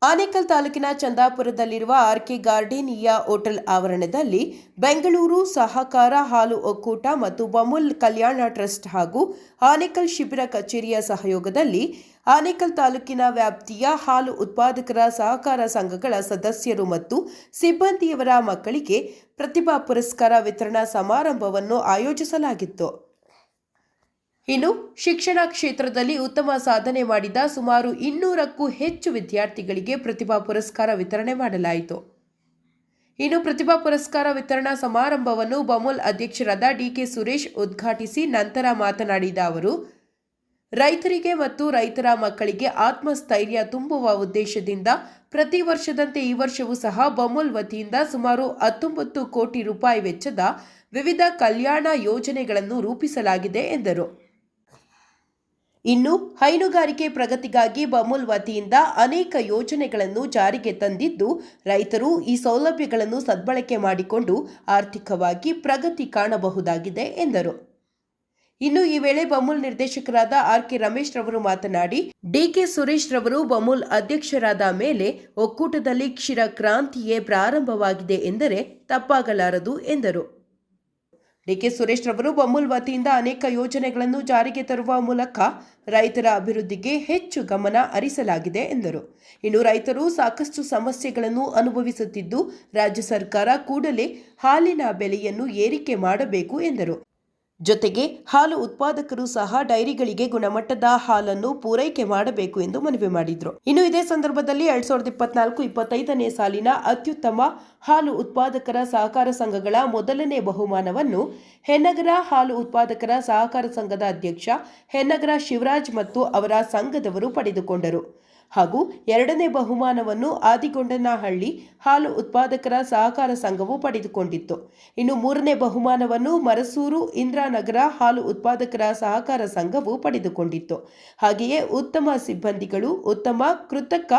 ಆನೇಕಲ್ ತಾಲೂಕಿನ ಚಂದಾಪುರದಲ್ಲಿರುವ RK Gardenia hotel ಆವರಣದಲ್ಲಿ ಬೆಂಗಳೂರು ಸಹಕಾರ ಹಾಲು ಒಕ್ಕೂಟ ಮತ್ತು ಬಮೂಲ್ ಕಲ್ಯಾಣ ಟ್ರಸ್ಟ್ ಹಾಗೂ ಆನೇಕಲ್ ಶಿಬಿರ ಕಚೇರಿಯ ಸಹಯೋಗದಲ್ಲಿ ಆನೇಕಲ್ ತಾಲೂಕಿನ ವ್ಯಾಪ್ತಿಯ ಹಾಲು ಉತ್ಪಾದಕರ ಸಹಕಾರ ಸಂಘಗಳ ಸದಸ್ಯರು ಮತ್ತು ಸಿಬ್ಬಂದಿಯವರ ಮಕ್ಕಳಿಗೆ ಪ್ರತಿಭಾ ಪುರಸ್ಕಾರ ವಿತರಣಾ ಸಮಾರಂಭವನ್ನು ಆಯೋಜಿಸಲಾಗಿತ್ತು. ಇನ್ನು ಶಿಕ್ಷಣ ಕ್ಷೇತ್ರದಲ್ಲಿ ಉತ್ತಮ ಸಾಧನೆ ಮಾಡಿದ ಸುಮಾರು 200ಕ್ಕೂ ಹೆಚ್ಚು ವಿದ್ಯಾರ್ಥಿಗಳಿಗೆ ಪ್ರತಿಭಾ ಪುರಸ್ಕಾರ ವಿತರಣೆ ಮಾಡಲಾಯಿತು. ಇನ್ನು ಪ್ರತಿಭಾ ಪುರಸ್ಕಾರ ವಿತರಣಾ ಸಮಾರಂಭವನ್ನು ಬಮೂಲ್ ಅಧ್ಯಕ್ಷರಾದ ಡಿಕೆ ಸುರೇಶ್ ಉದ್ಘಾಟಿಸಿ ನಂತರ ಮಾತನಾಡಿದ ಅವರು, ರೈತರಿಗೆ ಮತ್ತು ರೈತರ ಮಕ್ಕಳಿಗೆ ಆತ್ಮಸ್ಥೈರ್ಯ ತುಂಬುವ ಉದ್ದೇಶದಿಂದ ಪ್ರತಿ ವರ್ಷದಂತೆ ಈ ವರ್ಷವೂ ಸಹ ಬಮೂಲ್ ವತಿಯಿಂದ ಸುಮಾರು 19 ಕೋಟಿ ರೂಪಾಯಿ ವೆಚ್ಚದ ವಿವಿಧ ಕಲ್ಯಾಣ ಯೋಜನೆಗಳನ್ನು ರೂಪಿಸಲಾಗಿದೆ ಎಂದರು. ಇನ್ನು ಹೈನುಗಾರಿಕೆ ಪ್ರಗತಿಗಾಗಿ ಬಮೂಲ್ ವತಿಯಿಂದ ಅನೇಕ ಯೋಜನೆಗಳನ್ನು ಜಾರಿಗೆ ತಂದಿದ್ದು, ರೈತರು ಈ ಸೌಲಭ್ಯಗಳನ್ನು ಸದ್ಬಳಕೆ ಮಾಡಿಕೊಂಡು ಆರ್ಥಿಕವಾಗಿ ಪ್ರಗತಿ ಕಾಣಬಹುದಾಗಿದೆ ಎಂದರು. ಇನ್ನು ಈ ವೇಳೆ ಬಮೂಲ್ ನಿರ್ದೇಶಕರಾದ ಆರ್ಕೆ ರಮೇಶ್ ರವರು ಮಾತನಾಡಿ, ಡಿಕೆ ಸುರೇಶ್ ರವರು ಬಮೂಲ್ ಅಧ್ಯಕ್ಷರಾದ ಮೇಲೆ ಒಕ್ಕೂಟದಲ್ಲಿ ಕ್ಷೀರ ಕ್ರಾಂತಿಯೇ ಪ್ರಾರಂಭವಾಗಿದೆ ಎಂದರೆ ತಪ್ಪಾಗಲಾರದು ಎಂದರು. ಡಿಕೆ ಸುರೇಶ್ ರವರು ಬಮೂಲ್ ವತಿಯಿಂದ ಅನೇಕ ಯೋಜನೆಗಳನ್ನು ಜಾರಿಗೆ ತರುವ ಮೂಲಕ ರೈತರ ಅಭಿವೃದ್ಧಿಗೆ ಹೆಚ್ಚು ಗಮನ ಹರಿಸಲಾಗಿದೆ ಎಂದರು. ಇನ್ನು ರೈತರು ಸಾಕಷ್ಟು ಸಮಸ್ಯೆಗಳನ್ನು ಅನುಭವಿಸುತ್ತಿದ್ದು, ರಾಜ್ಯ ಸರ್ಕಾರ ಕೂಡಲೇ ಹಾಲಿನ ಬೆಲೆಯನ್ನು ಏರಿಕೆ ಮಾಡಬೇಕು ಎಂದರು. ಜೊತೆಗೆ ಹಾಲು ಉತ್ಪಾದಕರು ಸಹ ಡೈರಿಗಳಿಗೆ ಗುಣಮಟ್ಟದ ಹಾಲನ್ನು ಪೂರೈಕೆ ಮಾಡಬೇಕು ಎಂದು ಮನವಿ ಮಾಡಿದರು. ಇನ್ನು ಇದೇ ಸಂದರ್ಭದಲ್ಲಿ 2024-25ನೇ ಸಾಲಿನ ಅತ್ಯುತ್ತಮ ಹಾಲು ಉತ್ಪಾದಕರ ಸಹಕಾರ ಸಂಘಗಳ ಮೊದಲನೇ ಬಹುಮಾನವನ್ನು ಹೆನ್ನಗರ ಹಾಲು ಉತ್ಪಾದಕರ ಸಹಕಾರ ಸಂಘದ ಅಧ್ಯಕ್ಷ ಹೆನ್ನಗರ ಶಿವರಾಜ್ ಮತ್ತು ಅವರ ಸಂಘದವರು ಪಡೆದುಕೊಂಡರು. ಹಾಗೂ ಎರಡನೇ ಬಹುಮಾನವನ್ನು ಆದಿಗೊಂಡನಹಳ್ಳಿ ಹಾಲು ಉತ್ಪಾದಕರ ಸಹಕಾರ ಸಂಘವು ಪಡೆದುಕೊಂಡಿತ್ತು. ಇನ್ನು ಮೂರನೇ ಬಹುಮಾನವನ್ನು ಮರಸೂರು ಇಂದ್ರಾನಗರ ಹಾಲು ಉತ್ಪಾದಕರ ಸಹಕಾರ ಸಂಘವು ಪಡೆದುಕೊಂಡಿತ್ತು. ಹಾಗೆಯೇ ಉತ್ತಮ ಸಿಬ್ಬಂದಿಗಳು, ಉತ್ತಮ ಕೃತಕ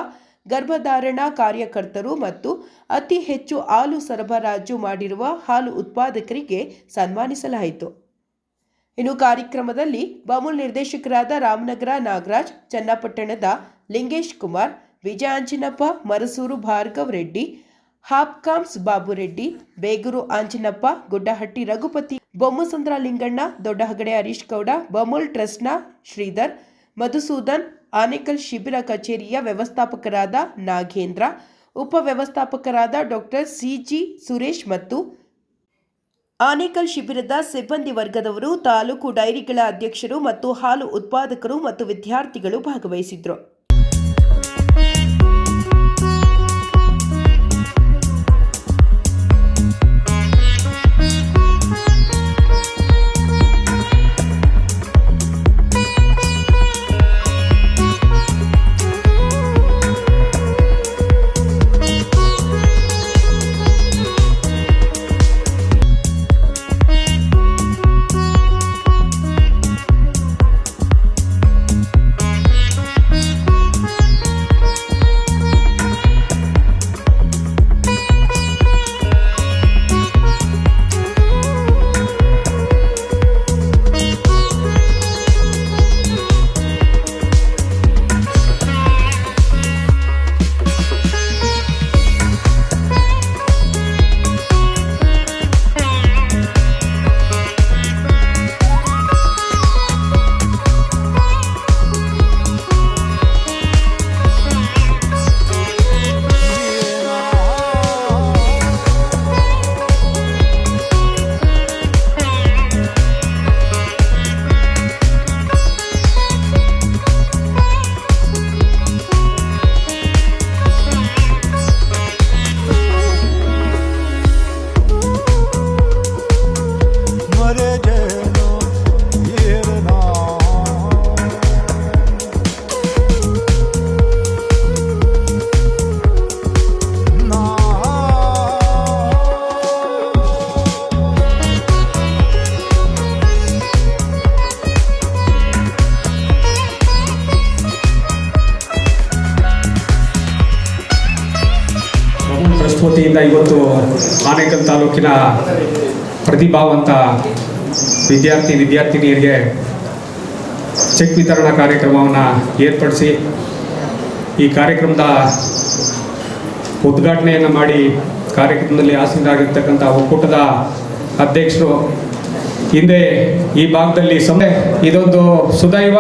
ಗರ್ಭಧಾರಣಾ ಕಾರ್ಯಕರ್ತರು ಮತ್ತು ಅತಿ ಹೆಚ್ಚು ಹಾಲು ಸರಬರಾಜು ಮಾಡಿರುವ ಹಾಲು ಉತ್ಪಾದಕರಿಗೆ ಸನ್ಮಾನಿಸಲಾಯಿತು. ಇನ್ನು ಕಾರ್ಯಕ್ರಮದಲ್ಲಿ ಬಮೂಲ್ ನಿರ್ದೇಶಕರಾದ ರಾಮನಗರ ನಾಗರಾಜ್, ಚನ್ನಪಟ್ಟಣದ ಲಿಂಗೇಶ್ ಕುಮಾರ್, ವಿಜಯ ಆಂಜಿನಪ್ಪ, ಮರಸೂರು ಭಾರ್ಗವ್ ರೆಡ್ಡಿ, ಹಾಪ್ಕಾಮ್ಸ್ ಬಾಬುರೆಡ್ಡಿ, ಬೇಗೂರು ಆಂಜಿನಪ್ಪ, ಗುಡ್ಡಹಟ್ಟಿ ರಘುಪತಿ, ಬೊಮ್ಮಸಂದ್ರ ಲಿಂಗಣ್ಣ, ದೊಡ್ಡಹಗಡೆ ಹರೀಶ್ ಗೌಡ, ಬಮೂಲ್ ಟ್ರಸ್ಟ್ನ ಶ್ರೀಧರ್, ಮಧುಸೂದನ್, ಆನೇಕಲ್ ಶಿಬಿರ ಕಚೇರಿಯ ವ್ಯವಸ್ಥಾಪಕರಾದ ನಾಗೇಂದ್ರ, ಉಪವ್ಯವಸ್ಥಾಪಕರಾದ ಡಾಕ್ಟರ್ ಸಿಜಿ ಸುರೇಶ್ ಮತ್ತು ಆನೇಕಲ್ ಶಿಬಿರದ ಸಿಬ್ಬಂದಿ ವರ್ಗದವರು, ತಾಲೂಕು ಡೈರಿಗಳ ಅಧ್ಯಕ್ಷರು ಮತ್ತು ಹಾಲು ಉತ್ಪಾದಕರು ಮತ್ತು ವಿದ್ಯಾರ್ಥಿಗಳು ಭಾಗವಹಿಸಿದ್ರು. ವತಿಯಿಂದ ಇವತ್ತು ಆನೇಕಲ್ ತಾಲೂಕಿನ ಪ್ರತಿಭಾವಂತ ವಿದ್ಯಾರ್ಥಿನಿಯರಿಗೆ ಚೆಕ್ ವಿತರಣಾ ಕಾರ್ಯಕ್ರಮವನ್ನು ಏರ್ಪಡಿಸಿ ಈ ಕಾರ್ಯಕ್ರಮದ ಉದ್ಘಾಟನೆಯನ್ನು ಮಾಡಿ ಕಾರ್ಯಕ್ರಮದಲ್ಲಿ ಆಸೀನರಾಗಿರ್ತಕ್ಕಂಥ ಒಕ್ಕೂಟದ ಅಧ್ಯಕ್ಷರು, ಹಿಂದೆ ಈ ಭಾಗದಲ್ಲಿ ಇದೊಂದು ಸುದೈವ.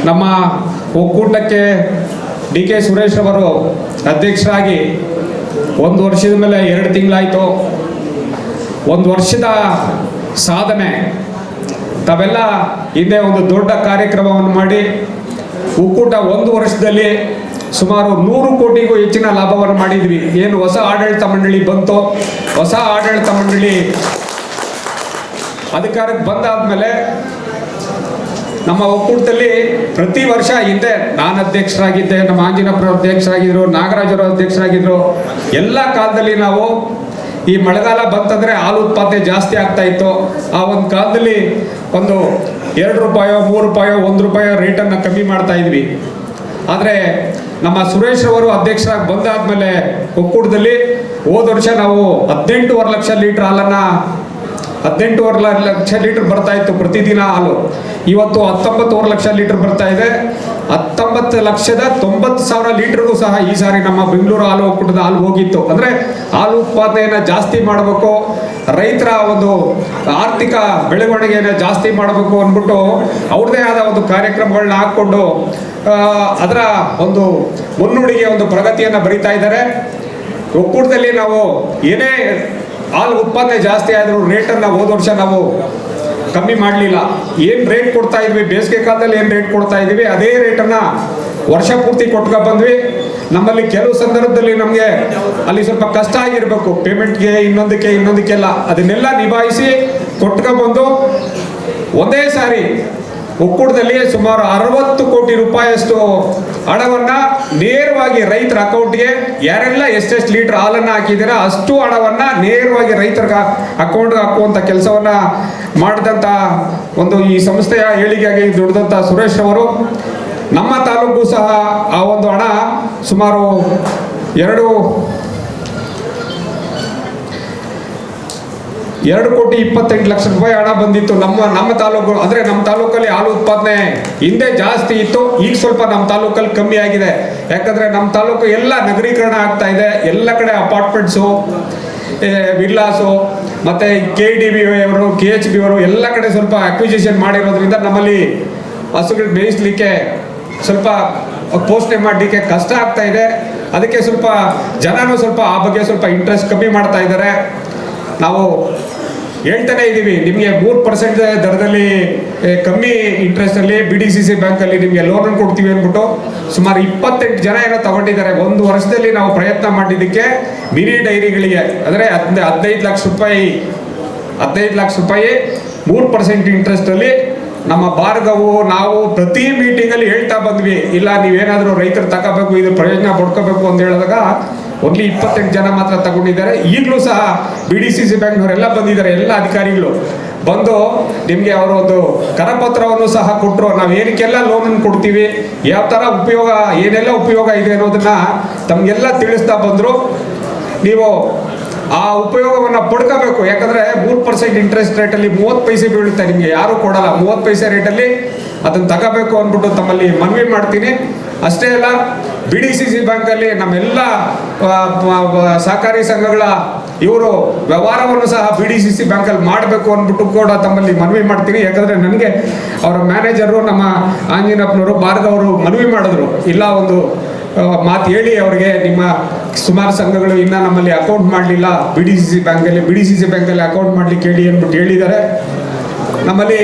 ನಮ್ಮ ಒಕ್ಕೂಟಕ್ಕೆ ಡಿ ಕೆ ಸುರೇಶ್ ಅವರು ಅಧ್ಯಕ್ಷರಾಗಿ 1 ವರ್ಷದ ಮೇಲೆ 2 ತಿಂಗಳಾಯಿತು. 1 ವರ್ಷದ ಸಾಧನೆ ತಾವೆಲ್ಲ ಹಿಂದೆ ಒಂದು ದೊಡ್ಡ ಕಾರ್ಯಕ್ರಮವನ್ನು ಮಾಡಿ ಒಕ್ಕೂಟ 1 ವರ್ಷದಲ್ಲಿ ಸುಮಾರು 100 ಕೋಟಿಗೂ ಹೆಚ್ಚಿನ ಲಾಭವನ್ನು ಮಾಡಿದ್ವಿ. ಏನು ಹೊಸ ಆಡಳಿತ ಮಂಡಳಿ ಬಂತು, ಹೊಸ ಆಡಳಿತ ಮಂಡಳಿ ಅಧಿಕಾರಕ್ಕೆ ಬಂದಾದ್ಮೇಲೆ ನಮ್ಮ ಒಕ್ಕೂಟದಲ್ಲಿ ಪ್ರತಿ ವರ್ಷ ಹಿಂದೆ ನಾನು ಅಧ್ಯಕ್ಷರಾಗಿದ್ದೆ, ನಮ್ಮ ಆಂಜಿನಪ್ಪರ ಅಧ್ಯಕ್ಷರಾಗಿದ್ರು, ನಾಗರಾಜರು ಅಧ್ಯಕ್ಷರಾಗಿದ್ರು. ಎಲ್ಲ ಕಾಲದಲ್ಲಿ ನಾವು ಈ ಮಳೆಗಾಲ ಬಂತಂದರೆ ಹಾಲು ಉತ್ಪಾದನೆ ಜಾಸ್ತಿ ಆಗ್ತಾ ಇತ್ತು. ಆ ಒಂದು ಕಾಲದಲ್ಲಿ ಒಂದು 2 ರೂಪಾಯೋ 3 ರೂಪಾಯೋ 1 ರೂಪಾಯೋ ರೇಟನ್ನು ಕಮ್ಮಿ ಮಾಡ್ತಾ ಇದ್ವಿ. ಆದರೆ ನಮ್ಮ ಸುರೇಶ್ ಅವರು ಅಧ್ಯಕ್ಷರಾಗಿ ಬಂದಾದ್ಮೇಲೆ ಒಕ್ಕೂಟದಲ್ಲಿ ಹೋದ ವರ್ಷ ನಾವು 18.5 ಲಕ್ಷ ಲೀಟರ್ ಹಾಲನ್ನು 18.5 ಲಕ್ಷ ಲೀಟರ್ ಬರ್ತಾ ಇತ್ತು ಪ್ರತಿದಿನ ಹಾಲು. ಇವತ್ತು 19.5 ಲಕ್ಷ ಲೀಟರ್ ಬರ್ತಾ ಇದೆ. 19,90,000 ಲೀಟರ್ಗೂ ಸಹ ಈ ಸಾರಿ ನಮ್ಮ ಬೆಂಗಳೂರು ಹಾಲು ಒಕ್ಕೂಟದ ಹಾಲು ಹೋಗಿತ್ತು. ಅಂದರೆ ಹಾಲು ಉತ್ಪಾದನೆಯನ್ನು ಜಾಸ್ತಿ ಮಾಡಬೇಕು, ರೈತರ ಒಂದು ಆರ್ಥಿಕ ಬೆಳವಣಿಗೆಯನ್ನು ಜಾಸ್ತಿ ಮಾಡಬೇಕು ಅಂದ್ಬಿಟ್ಟು ಅವ್ರದ್ದೇ ಆದ ಒಂದು ಕಾರ್ಯಕ್ರಮಗಳನ್ನ ಹಾಕ್ಕೊಂಡು ಅದರ ಒಂದು ಮುನ್ನುಡಿಗೆ ಒಂದು ಪ್ರಗತಿಯನ್ನು ಬರೀತಾ ಇದ್ದಾರೆ. ಒಕ್ಕೂಟದಲ್ಲಿ ನಾವು ಏನೇ ಹಾಲು ಉತ್ಪಾದನೆ ಜಾಸ್ತಿ ಆದರೂ ರೇಟನ್ನು ಹೋದ ವರ್ಷ ನಾವು ಕಮ್ಮಿ ಮಾಡಲಿಲ್ಲ. ಏನು ರೇಟ್ ಕೊಡ್ತಾ ಇದ್ವಿ, ಬೇಸಿಗೆ ಕಾಲದಲ್ಲಿ ಏನು ರೇಟ್ ಕೊಡ್ತಾ ಇದ್ವಿ ಅದೇ ರೇಟನ್ನು ವರ್ಷ ಪೂರ್ತಿ ಕೊಟ್ಕೊ ಬಂದ್ವಿ. ನಮ್ಮಲ್ಲಿ ಕೆಲವು ಸಂದರ್ಭದಲ್ಲಿ ನಮಗೆ ಅಲ್ಲಿ ಸ್ವಲ್ಪ ಕಷ್ಟ ಆಗಿರಬೇಕು, ಪೇಮೆಂಟ್ಗೆ ಇನ್ನೊಂದಕ್ಕೆಲ್ಲ ಅದನ್ನೆಲ್ಲ ನಿಭಾಯಿಸಿ ಕೊಟ್ಕೊಬಂದು ಒಂದೇ ಸಾರಿ ಒಕ್ಕೂಟದಲ್ಲಿ ಸುಮಾರು 60 ಕೋಟಿ ರೂಪಾಯಿಯಷ್ಟು ಹಣವನ್ನು ನೇರವಾಗಿ ರೈತರ ಅಕೌಂಟ್ಗೆ ಯಾರೆಲ್ಲ ಎಷ್ಟೆಷ್ಟು ಲೀಟರ್ ಹಾಲನ್ನು ಹಾಕಿದ್ದೀರಾ ಅಷ್ಟು ಹಣವನ್ನು ನೇರವಾಗಿ ರೈತರ ಅಕೌಂಟ್ಗೆ ಹಾಕುವಂಥ ಕೆಲಸವನ್ನು ಮಾಡಿದಂಥ ಒಂದು ಈ ಸಂಸ್ಥೆಯ ಏಳಿಗೆಯಾಗಿ ದುಡಿದಂಥ ಸುರೇಶ್ ಅವರು, ನಮ್ಮ ತಾಲೂಕು ಸಹ ಆ ಒಂದು ಹಣ ಸುಮಾರು 2,28,00,000 ರೂಪಾಯಿ ಹಣ ಬಂದಿತ್ತು ನಮ್ಮ ತಾಲೂಕು. ಅಂದರೆ ನಮ್ಮ ತಾಲೂಕಲ್ಲಿ ಹಾಲು ಉತ್ಪಾದನೆ ಹಿಂದೆ ಜಾಸ್ತಿ ಇತ್ತು, ಈಗ ಸ್ವಲ್ಪ ನಮ್ಮ ತಾಲೂಕಲ್ಲಿ ಕಮ್ಮಿ ಆಗಿದೆ. ಯಾಕಂದರೆ ನಮ್ಮ ತಾಲೂಕು ಎಲ್ಲ ನಗರೀಕರಣ ಆಗ್ತಾ ಇದೆ. ಎಲ್ಲ ಕಡೆ ಅಪಾರ್ಟ್ಮೆಂಟ್ಸು, ವಿಲ್ಲಾಸು ಮತ್ತು KDB ಅವರು KHB ಅವರು ಎಲ್ಲ ಕಡೆ ಸ್ವಲ್ಪ ಅಕ್ವಿಜಿಷನ್ ಮಾಡಿರೋದ್ರಿಂದ ನಮ್ಮಲ್ಲಿ ಹಸುಗಳು ಬೇಯಿಸಲಿಕ್ಕೆ ಸ್ವಲ್ಪ ಪೋಷಣೆ ಮಾಡಲಿಕ್ಕೆ ಕಷ್ಟ ಆಗ್ತಾ ಇದೆ. ಅದಕ್ಕೆ ಸ್ವಲ್ಪ ಜನನೂ ಸ್ವಲ್ಪ ಆ ಬಗ್ಗೆ ಸ್ವಲ್ಪ ಇಂಟ್ರೆಸ್ಟ್ ಕಮ್ಮಿ ಮಾಡ್ತಾ ಇದ್ದಾರೆ. ನಾವು ಹೇಳ್ತಾನೆ ಇದ್ದೀವಿ, ನಿಮಗೆ 3% ದರದಲ್ಲಿ ಕಮ್ಮಿ ಇಂಟ್ರೆಸ್ಟಲ್ಲಿ BDCC ಬ್ಯಾಂಕಲ್ಲಿ ನಿಮಗೆ ಲೋನ್ ಕೊಡ್ತೀವಿ ಅಂದ್ಬಿಟ್ಟು ಸುಮಾರು 28 ಜನ ಏನೋ ತಗೊಂಡಿದ್ದಾರೆ. 1 ವರ್ಷದಲ್ಲಿ ನಾವು ಪ್ರಯತ್ನ ಮಾಡಿದ್ದಕ್ಕೆ ಮಿನಿ ಡೈರಿಗಳಿಗೆ ಅಂದರೆ 15 ಲಕ್ಷ ರೂಪಾಯಿ 3% ಇಂಟ್ರೆಸ್ಟಲ್ಲಿ ನಮ್ಮ ಭಾರ್ಗವು ನಾವು ಪ್ರತಿ ಮೀಟಿಂಗಲ್ಲಿ ಹೇಳ್ತಾ ಬಂದ್ವಿ, ಇಲ್ಲ ನೀವೇನಾದರೂ ರೈತರು ತಗೋಬೇಕು, ಇದು ಪ್ರಯೋಜನ ಪಡ್ಕೋಬೇಕು ಅಂತ ಹೇಳಿದಾಗ ಓನ್ಲಿ 28 ಜನ ಮಾತ್ರ ತಗೊಂಡಿದ್ದಾರೆ. ಈಗಲೂ ಸಹ BDCC ಬ್ಯಾಂಕ್ನವರೆಲ್ಲ ಬಂದಿದ್ದಾರೆ, ಎಲ್ಲ ಅಧಿಕಾರಿಗಳು ಬಂದು ನಿಮಗೆ ಅವರು ಒಂದು ಕರಪತ್ರವನ್ನು ಸಹ ಕೊಟ್ಟರು. ನಾವು ಏನಕ್ಕೆಲ್ಲ ಲೋನನ್ನು ಕೊಡ್ತೀವಿ, ಯಾವ ಥರ ಉಪಯೋಗ, ಏನೆಲ್ಲ ಉಪಯೋಗ ಇದೆ ಅನ್ನೋದನ್ನು ತಮಗೆಲ್ಲ ತಿಳಿಸ್ತಾ ಬಂದರು. ನೀವು ಆ ಉಪಯೋಗವನ್ನು ಪಡ್ಕೋಬೇಕು. ಯಾಕಂದರೆ 3% ಇಂಟ್ರೆಸ್ಟ್ ರೇಟಲ್ಲಿ 30 ಪೈಸೆ ಬೀಳುತ್ತೆ, ನಿಮಗೆ ಯಾರೂ ಕೊಡಲ್ಲ. 30 ಪೈಸೆ ರೇಟಲ್ಲಿ ಅದನ್ನು ತಗೋಬೇಕು ಅಂದ್ಬಿಟ್ಟು ತಮ್ಮಲ್ಲಿ ಮನವಿ ಮಾಡ್ತೀನಿ. ಅಷ್ಟೇ ಅಲ್ಲ, BDCC ಬ್ಯಾಂಕಲ್ಲಿ ನಮ್ಮೆಲ್ಲ ಸಹಕಾರಿ ಸಂಘಗಳ ಇವರು ವ್ಯವಹಾರವನ್ನು ಸಹ BDCC ಬ್ಯಾಂಕಲ್ಲಿ ಮಾಡಬೇಕು ಅಂದ್ಬಿಟ್ಟು ಕೂಡ ತಮ್ಮಲ್ಲಿ ಮನವಿ ಮಾಡ್ತೀನಿ. ಯಾಕಂದರೆ ನನಗೆ ಅವರ ಮ್ಯಾನೇಜರು ನಮ್ಮ ಆಂಜಿನಪ್ಪನವರು ಭಾರ್ಗವರು ಮನವಿ ಮಾಡಿದ್ರು, ಇಲ್ಲ ಒಂದು ಮಾತು ಹೇಳಿ ಅವರಿಗೆ, ನಿಮ್ಮ ಸುಮಾರು ಸಂಘಗಳು ಇನ್ನೂ ನಮ್ಮಲ್ಲಿ ಅಕೌಂಟ್ ಮಾಡಲಿಲ್ಲ BDCC ಬ್ಯಾಂಕಲ್ಲಿ ಅಕೌಂಟ್ ಮಾಡಲಿಕ್ಕೆ ಹೇಳಿ ಅಂದ್ಬಿಟ್ಟು ಹೇಳಿದ್ದಾರೆ. ನಮ್ಮಲ್ಲಿ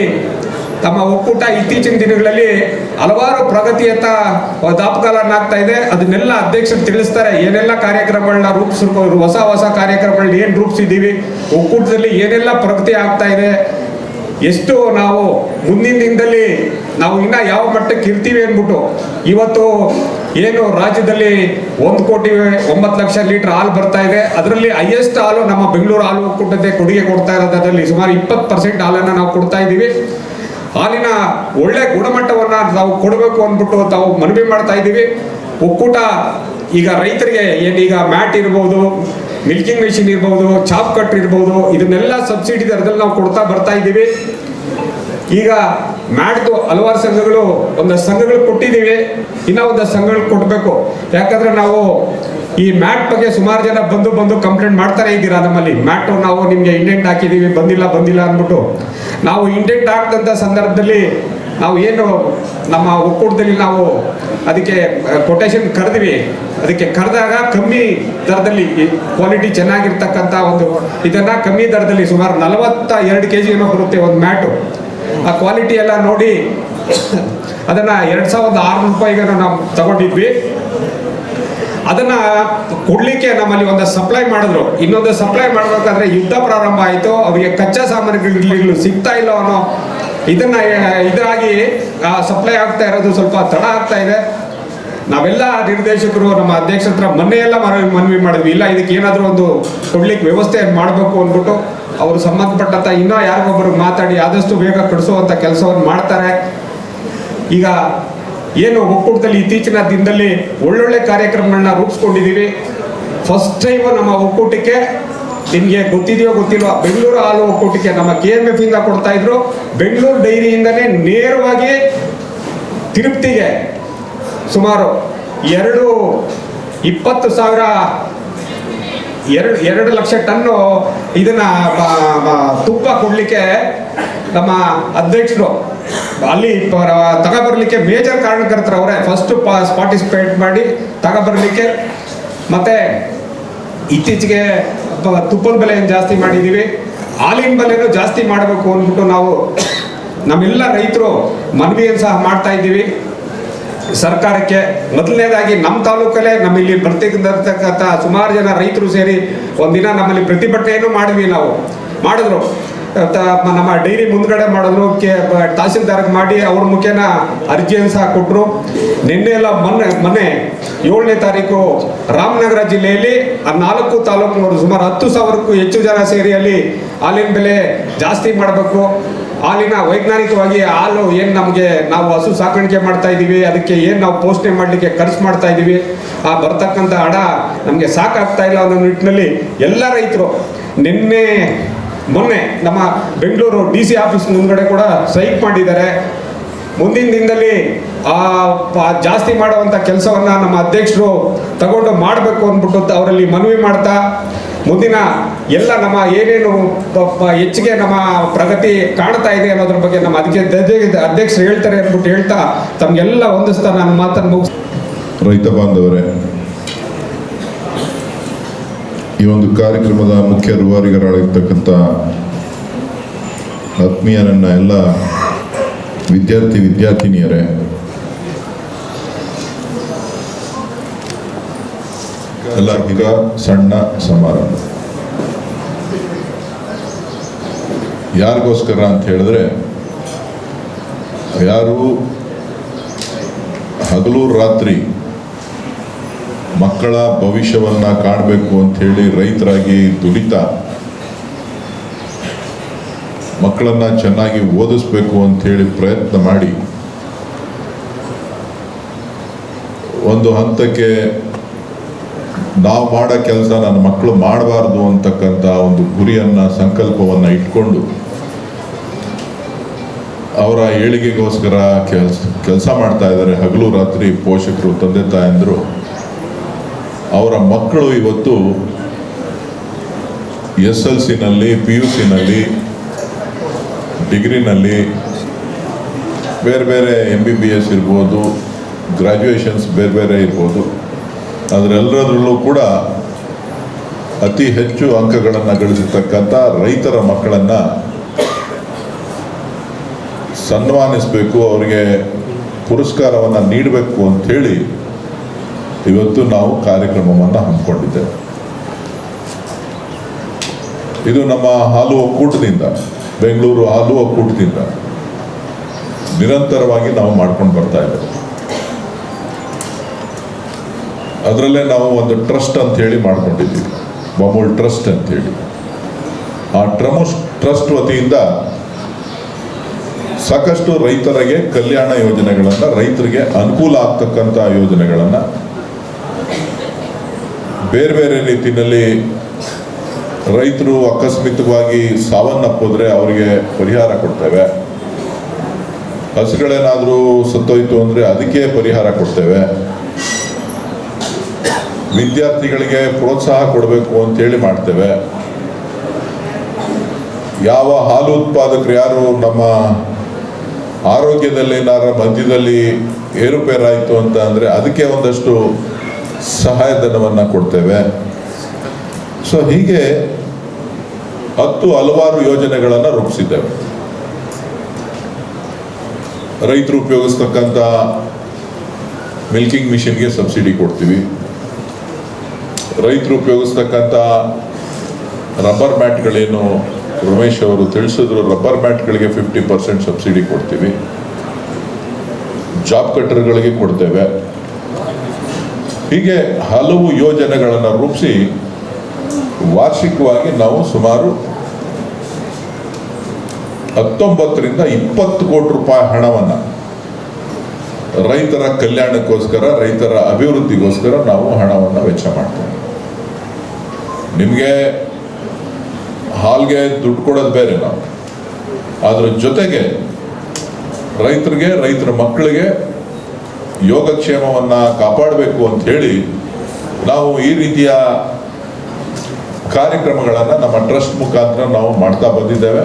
ತಮ್ಮ ಒಕ್ಕೂಟ ಇತ್ತೀಚಿನ ದಿನಗಳಲ್ಲಿ ಹಲವಾರು ಪ್ರಗತಿಯತ್ತ ದಾಪುಗಾಲನ್ನಾಗ್ತಾ ಇದೆ. ಅದನ್ನೆಲ್ಲ ಅಧ್ಯಕ್ಷರು ತಿಳಿಸ್ತಾರೆ, ಏನೆಲ್ಲ ಕಾರ್ಯಕ್ರಮಗಳನ್ನ ರೂಪಿಸಿರ್ಬೋದು, ಹೊಸ ಕಾರ್ಯಕ್ರಮಗಳನ್ನ ಏನು ರೂಪಿಸಿದ್ದೀವಿ, ಒಕ್ಕೂಟದಲ್ಲಿ ಏನೆಲ್ಲ ಪ್ರಗತಿ ಆಗ್ತಾ ಇದೆ, ಎಷ್ಟು ನಾವು ಮುಂದಿನ ದಿನದಲ್ಲಿ ನಾವು ಇನ್ನೂ ಯಾವ ಮಟ್ಟಕ್ಕೆ ಇರ್ತೀವಿ ಅಂದ್ಬಿಟ್ಟು. ಇವತ್ತು ಏನು ರಾಜ್ಯದಲ್ಲಿ 1,09,00,000 ಲೀಟರ್ ಹಾಲು ಬರ್ತಾ ಇದೆ, ಅದರಲ್ಲಿ ಹೈಯೆಸ್ಟ್ ಹಾಲು ನಮ್ಮ ಬೆಂಗಳೂರು ಹಾಲು ಒಕ್ಕೂಟಕ್ಕೆ ಕೊಡುಗೆ ಕೊಡ್ತಾ ಇರೋದು. ಅದರಲ್ಲಿ ಸುಮಾರು 20% ಹಾಲನ್ನು ನಾವು ಕೊಡ್ತಾ ಇದ್ದೀವಿ. ಹಾಲಿನ ಒಳ್ಳೆ ಗುಣಮಟ್ಟವನ್ನು ನಾವು ಕೊಡಬೇಕು ಅಂದ್ಬಿಟ್ಟು ತಾವು ಮನವಿ ಮಾಡ್ತಾ ಇದ್ದೀವಿ. ಒಕ್ಕೂಟ ಈಗ ರೈತರಿಗೆ ಏನೀಗ ಮ್ಯಾಟ್ ಇರ್ಬೋದು, ಮಿಲ್ಕಿಂಗ್ ಮೆಷಿನ್ ಇರ್ಬೋದು, ಚಾಪ್ ಕಟ್ರ್ ಇರ್ಬೋದು, ಇದನ್ನೆಲ್ಲ ಸಬ್ಸಿಡಿ ದರದಲ್ಲಿ ನಾವು ಕೊಡ್ತಾ ಬರ್ತಾ ಇದ್ದೀವಿ. ಈಗ ಮ್ಯಾಟ್ದು ಹಲವಾರು ಸಂಘಗಳು ಒಂದಷ್ಟು ಸಂಘಗಳು ಕೊಟ್ಟಿದ್ದೀವಿ, ಇನ್ನೂ ಒಂದಷ್ಟು ಸಂಘಗಳು ಕೊಡಬೇಕು. ಯಾಕಂದರೆ ನಾವು ಈ ಮ್ಯಾಟ್ ಬಗ್ಗೆ ಸುಮಾರು ಜನ ಬಂದು ಕಂಪ್ಲೇಂಟ್ ಮಾಡ್ತಾನೆ ಇದ್ದೀರಾ. ನಮ್ಮಲ್ಲಿ ಮ್ಯಾಟು ನಾವು ನಿಮಗೆ ಇಂಡೆಂಟ್ ಹಾಕಿದ್ದೀವಿ, ಬಂದಿಲ್ಲ ಅಂದ್ಬಿಟ್ಟು. ನಾವು ಇಂಡೆಂಟ್ ಹಾಕಿದಂಥ ಸಂದರ್ಭದಲ್ಲಿ ನಾವು ಏನು ನಮ್ಮ ಒಕ್ಕೂಟದಲ್ಲಿ ನಾವು ಅದಕ್ಕೆ ಕೊಟೇಶನ್ ಕರೆದ್ವಿ. ಅದಕ್ಕೆ ಕರೆದಾಗ ಕಮ್ಮಿ ದರದಲ್ಲಿ ಕ್ವಾಲಿಟಿ ಚೆನ್ನಾಗಿರ್ತಕ್ಕಂಥ ಒಂದು ಇದನ್ನು ಕಮ್ಮಿ ದರದಲ್ಲಿ ಸುಮಾರು 42 kg ಏನೋ ಬರುತ್ತೆ ಒಂದು ಮ್ಯಾಟು. ಆ ಕ್ವಾಲಿಟಿ ಎಲ್ಲ ನೋಡಿ ಅದನ್ನು 2600 ರೂಪಾಯಿಗೆ ನಾವು ತಗೊಂಡಿದ್ವಿ. ಅದನ್ನು ಕೊಡಲಿಕ್ಕೆ ನಮ್ಮಲ್ಲಿ ಒಂದು ಸಪ್ಲೈ ಮಾಡಿದ್ರು. ಇನ್ನೊಂದು ಸಪ್ಲೈ ಮಾಡಬೇಕಾದ್ರೆ ಯುದ್ಧ ಪ್ರಾರಂಭ ಆಯಿತು. ಅವರಿಗೆ ಕಚ್ಚಾ ಸಾಮಗ್ರಿಗಳು ಸಿಗ್ತಾ ಇಲ್ಲ ಅನ್ನೋ ಇದರಾಗಿ ಸಪ್ಲೈ ಆಗ್ತಾ ಇರೋದು ಸ್ವಲ್ಪ ತಡ ಆಗ್ತಾ ಇದೆ. ನಾವೆಲ್ಲ ನಿರ್ದೇಶಕರು ನಮ್ಮ ಅಧ್ಯಕ್ಷರ ಹತ್ರ ಮೊನ್ನೆ ಎಲ್ಲ ಮನವಿ ಮಾಡಿದ್ವಿ. ಇಲ್ಲ, ಇದಕ್ಕೆ ಏನಾದರೂ ಒಂದು ಕೊಡ್ಲಿಕ್ಕೆ ವ್ಯವಸ್ಥೆ ಮಾಡಬೇಕು ಅಂದ್ಬಿಟ್ಟು ಅವರು ಸಂಬಂಧಪಟ್ಟಂಥ ಇನ್ನೂ ಯಾರಿಗೊಬ್ಬರು ಮಾತಾಡಿ ಆದಷ್ಟು ಬೇಗ ಕಳಿಸುವಂಥ ಕೆಲಸವನ್ನು ಮಾಡ್ತಾರೆ. ಈಗ ಏನು ಒಕ್ಕೂಟದಲ್ಲಿ ಇತ್ತೀಚಿನ ದಿನದಲ್ಲಿ ಒಳ್ಳೊಳ್ಳೆ ಕಾರ್ಯಕ್ರಮಗಳನ್ನ ರೂಪಿಸ್ಕೊಂಡಿದ್ದೀವಿ. ಫಸ್ಟ್ ಟೈಮು ನಮ್ಮ ಒಕ್ಕೂಟಕ್ಕೆ, ನಿಮಗೆ ಗೊತ್ತಿದೆಯೋ ಗೊತ್ತಿಲ್ವೋ, ಬೆಂಗಳೂರು ಹಾಲು ಒಕ್ಕೂಟಕ್ಕೆ ನಮ್ಮ KMF ಇಂದ ಕೊಡ್ತಾ ಇದ್ರು. ಬೆಂಗಳೂರು ಡೈರಿಯಿಂದಲೇ ನೇರವಾಗಿ ತಿರುಪತಿಗೆ ಸುಮಾರು 2 ಲಕ್ಷ ಟನ್ನು ಇದನ್ನ ತುಪ್ಪ ಕೊಡಲಿಕ್ಕೆ ನಮ್ಮ ಅಧ್ಯಕ್ಷರು ಅಲ್ಲಿ ತಗೊಬರ್ಲಿಕ್ಕೆ ಮೇಜರ್ ಕಾರಣಕರ್ತರು ಅವರೇ ಫಸ್ಟ್ ಪಾರ್ಟಿಸಿಪೇಟ್ ಮಾಡಿ ತಗೊಬರ್ಲಿಕ್ಕೆ. ಮತ್ತೆ ಇತ್ತೀಚೆಗೆ ತುಪ್ಪದ ಬೆಲೆಯನ್ನು ಜಾಸ್ತಿ ಮಾಡಿದ್ದೀವಿ, ಹಾಲಿನ ಬೆಲೆನೂ ಜಾಸ್ತಿ ಮಾಡಬೇಕು ಅಂದ್ಬಿಟ್ಟು ನಾವು ನಮ್ಮೆಲ್ಲ ರೈತರು ಮನವಿಯನ್ನು ಸಹ ಮಾಡ್ತಾ ಇದ್ದೀವಿ ಸರ್ಕಾರಕ್ಕೆ. ಮೊದಲನೇದಾಗಿ ನಮ್ಮ ತಾಲೂಕಲ್ಲೇ ನಮ್ಮಲ್ಲಿ ಬರ್ತಿರ್ತಕ್ಕಂಥ ಸುಮಾರು ಜನ ರೈತರು ಸೇರಿ ಒಂದಿನ ನಮ್ಮಲ್ಲಿ ಪ್ರತಿಭಟನೆಯನ್ನು ಮಾಡಿದ್ರು. ನಮ್ಮ ಡೈರಿ ಮುಂದ್ಗಡೆ ಮಾಡಿದ್ರು, ತಹಸೀಲ್ದಾರ್ಗೆ ಮಾಡಿ ಅವ್ರ ಮುಖೇನ ಅರ್ಜಿಯನ್ನು ಸಹ ಕೊಟ್ಟರು. ನಿನ್ನೆ ಎಲ್ಲ ಮೊನ್ನೆ 7ನೇ ತಾರೀಕು ರಾಮನಗರ ಜಿಲ್ಲೆಯಲ್ಲಿ 4 ತಾಲೂಕಿನವರು ಸುಮಾರು 10,000ಕ್ಕೂ ಹೆಚ್ಚು ಜನ ಸೇರಿ ಅಲ್ಲಿ ಹಾಲಿನ ಬೆಲೆ ಜಾಸ್ತಿ ಮಾಡಬೇಕು, ಹಾಲಿನ ವೈಜ್ಞಾನಿಕವಾಗಿ ಹಾಲು ಏನು ನಾವು ಹಸು ಸಾಕಾಣಿಕೆ ಮಾಡ್ತಾ ಇದ್ದೀವಿ, ಅದಕ್ಕೆ ಏನು ನಾವು ಪೋಷಣೆ ಮಾಡಲಿಕ್ಕೆ ಖರ್ಚು ಮಾಡ್ತಾ ಇದ್ದೀವಿ, ಆ ಬರ್ತಕ್ಕಂಥ ಹಣ ನಮಗೆ ಸಾಕಾಗ್ತಾ ಇಲ್ಲ ಅನ್ನೋ ನಿಟ್ಟಿನಲ್ಲಿ ಎಲ್ಲ ರೈತರು ಮೊನ್ನೆ ನಮ್ಮ ಬೆಂಗಳೂರು DC ಆಫೀಸ್ ಮುಂದ್ಗಡೆ ಕೂಡ ಸ್ಟ್ರೈಕ್ ಮಾಡಿದ್ದಾರೆ. ಮುಂದಿನ ದಿನದಲ್ಲಿ ಜಾಸ್ತಿ ಮಾಡುವಂಥ ಕೆಲಸವನ್ನು ನಮ್ಮ ಅಧ್ಯಕ್ಷರು ತಗೊಂಡು ಮಾಡಬೇಕು ಅಂದ್ಬಿಟ್ಟು ಅವರಲ್ಲಿ ಮನವಿ ಮಾಡ್ತಾ, ಮುಂದಿನ ಎಲ್ಲ ನಮ್ಮ ಏನೇನು ಹೆಚ್ಚಿಗೆ ನಮ್ಮ ಪ್ರಗತಿ ಕಾಣ್ತಾ ಇದೆ ಅನ್ನೋದ್ರ ಬಗ್ಗೆ ನಮ್ಮ ಅಧ್ಯಕ್ಷರು ಹೇಳ್ತಾರೆ ಅಂದ್ಬಿಟ್ಟು ಹೇಳ್ತಾ ತಮಗೆಲ್ಲ ಹೊಂದಿಸ್ತಾ ನಾನು ಮಾತನ್ನು ಮುಗಿಸ್. ರೈತ ಬಾಂಧವರೇ, ಈ ಒಂದು ಕಾರ್ಯಕ್ರಮದ ಮುಖ್ಯ ರೂವಾರಿಗರಾಗಿರ್ತಕ್ಕಂಥ ಆತ್ಮೀಯ ನನ್ನ ಎಲ್ಲ ವಿದ್ಯಾರ್ಥಿನಿಯರೇ, ಎಲ್ಲ ಈಗ ಸಣ್ಣ ಸಮಾರಂಭ. ಯಾರಿಗೋಸ್ಕರ ಅಂತ ಹೇಳಿದ್ರೆ, ಯಾರು ಹಗಲು ರಾತ್ರಿ ಮಕ್ಕಳ ಭವಿಷ್ಯವನ್ನ ಕಾಣಬೇಕು ಅಂತ ಹೇಳಿ ರೈತರಾಗಿ ದುಡಿತಾ ಮಕ್ಕಳನ್ನ ಚೆನ್ನಾಗಿ ಓದಿಸ್ಬೇಕು ಅಂತ ಹೇಳಿ ಪ್ರಯತ್ನ ಮಾಡಿ ಒಂದು ಹಂತಕ್ಕೆ ನಾವು ಮಾಡೋ ಕೆಲಸ ನನ್ನ ಮಕ್ಕಳು ಮಾಡಬಾರ್ದು ಅಂತಕ್ಕಂಥ ಒಂದು ಗುರಿಯನ್ನ ಸಂಕಲ್ಪವನ್ನ ಇಟ್ಕೊಂಡು ಅವರ ಏಳಿಗೆಗೋಸ್ಕರ ಕೆಲಸ ಮಾಡ್ತಾ ಇದ್ದಾರೆ ಹಗಲು ರಾತ್ರಿ ಪೋಷಕರು, ತಂದೆ ತಾಯಂದರು. ಅವರ ಮಕ್ಕಳು ಇವತ್ತು SLCನಲ್ಲಿ, PUCನಲ್ಲಿ, ಡಿಗ್ರಿನಲ್ಲಿ, ಬೇರೆ MBBS ಇರ್ಬೋದು, ಗ್ರ್ಯಾಜುಯೇಷನ್ಸ್ ಬೇರೆ ಇರ್ಬೋದು, ಅದರೆಲ್ಲರಲ್ಲೂ ಕೂಡ ಅತಿ ಹೆಚ್ಚು ಅಂಕಗಳನ್ನು ಗಳಿಸಿರ್ತಕ್ಕಂಥ ರೈತರ ಮಕ್ಕಳನ್ನು ಸನ್ಮಾನಿಸಬೇಕು, ಅವರಿಗೆ ಪುರಸ್ಕಾರವನ್ನು ನೀಡಬೇಕು ಅಂಥೇಳಿ ಇವತ್ತು ನಾವು ಕಾರ್ಯಕ್ರಮವನ್ನು ಹಮ್ಮಿಕೊಂಡಿದ್ದೇವೆ. ಇದು ನಮ್ಮ ಹಾಲು ಒಕ್ಕೂಟದಿಂದ, ಬೆಂಗಳೂರು ಹಾಲು ಒಕ್ಕೂಟದಿಂದ ನಿರಂತರವಾಗಿ ನಾವು ಮಾಡ್ಕೊಂಡು ಬರ್ತಾ ಇದ್ದೇವೆ. ಅದರಲ್ಲೇ ನಾವು ಒಂದು ಟ್ರಸ್ಟ್ ಅಂತ ಹೇಳಿ ಮಾಡ್ಕೊಂಡಿದ್ದೀವಿ, ಬಾಮೂಲ್ ಟ್ರಸ್ಟ್ ಅಂತ ಹೇಳಿ. ಆ ಟ್ರಸ್ಟ್ ವತಿಯಿಂದ ಸಾಕಷ್ಟು ರೈತರಿಗೆ ಕಲ್ಯಾಣ ಯೋಜನೆಗಳನ್ನು, ರೈತರಿಗೆ ಅನುಕೂಲ ಆಗ್ತಕ್ಕಂಥ ಯೋಜನೆಗಳನ್ನು ಬೇರೆ ರೀತಿಯಲ್ಲಿ, ರೈತರು ಆಕಸ್ಮಿಕವಾಗಿ ಸಾವನ್ನಪ್ಪಿದ್ರೆ ಅವರಿಗೆ ಪರಿಹಾರ ಕೊಡ್ತೇವೆ. ಹಸುಗಳೇನಾದರೂ ಸತ್ತೋಯ್ತು ಅಂದರೆ ಅದಕ್ಕೆ ಪರಿಹಾರ ಕೊಡ್ತೇವೆ. ವಿದ್ಯಾರ್ಥಿಗಳಿಗೆ ಪ್ರೋತ್ಸಾಹ ಕೊಡಬೇಕು ಅಂತೇಳಿ ಮಾಡ್ತೇವೆ. ಯಾವ ಹಾಲು ಉತ್ಪಾದಕರು ಯಾರು ನಮ್ಮ ಆರೋಗ್ಯದಲ್ಲಿ ಏನಾರ ಮಧ್ಯದಲ್ಲಿ ಏರುಪೇರಾಯಿತು ಅಂತ ಅಂದರೆ ಅದಕ್ಕೆ ಒಂದಷ್ಟು ಸಹಾಯಧನವನ್ನು ಕೊಡ್ತೇವೆ. ಸೊ ಹೀಗೆ ಹಲವಾರು ಯೋಜನೆಗಳನ್ನು ರೂಪಿಸಿದ್ದೇವೆ. ರೈತರು ಉಪಯೋಗಿಸ್ತಕ್ಕಂಥ ಮಿಲ್ಕಿಂಗ್ ಮಿಷಿನ್ಗೆ ಸಬ್ಸಿಡಿ ಕೊಡ್ತೀವಿ. ರೈತರು ಉಪಯೋಗಿಸ್ತಕ್ಕಂಥ ರಬ್ಬರ್ ಮ್ಯಾಟ್ಗಳೇನು ರಮೇಶ್ ಅವರು ತಿಳಿಸಿದ್ರು, ರಬ್ಬರ್ ಮ್ಯಾಟ್ಗಳಿಗೆ 50% ಸಬ್ಸಿಡಿ ಕೊಡ್ತೀವಿ. ಜಾಬ್ ಕಟ್ಟರ್ಗಳಿಗೆ ಕೊಡ್ತೇವೆ. ಹೀಗೆ ಹಲವು ಯೋಜನೆಗಳನ್ನು ರೂಪಿಸಿ ವಾರ್ಷಿಕವಾಗಿ ನಾವು ಸುಮಾರು 19 ರಿಂದ 20 ಕೋಟಿ ರೂಪಾಯಿ ಹಣವನ್ನು ರೈತರ ಕಲ್ಯಾಣಕ್ಕೋಸ್ಕರ, ರೈತರ ಅಭಿವೃದ್ಧಿಗೋಸ್ಕರ ನಾವು ಹಣವನ್ನು ವೆಚ್ಚ ಮಾಡ್ತೇವೆ. ನಿಮಗೆ ಹಾಲ್ಗೆ ದುಡ್ಡು ಕೊಡೋದು ಬೇರೆ, ನಾವು ಅದ್ರ ಜೊತೆಗೆ ರೈತರಿಗೆ, ರೈತರ ಮಕ್ಕಳಿಗೆ ಯೋಗಕ್ಷೇಮವನ್ನು ಕಾಪಾಡಬೇಕು ಅಂತ ಹೇಳಿ ನಾವು ಈ ರೀತಿಯ ಕಾರ್ಯಕ್ರಮಗಳನ್ನು ನಮ್ಮ ಟ್ರಸ್ಟ್ ಮುಖಾಂತರ ನಾವು ಮಾಡ್ತಾ ಬಂದಿದ್ದೇವೆ.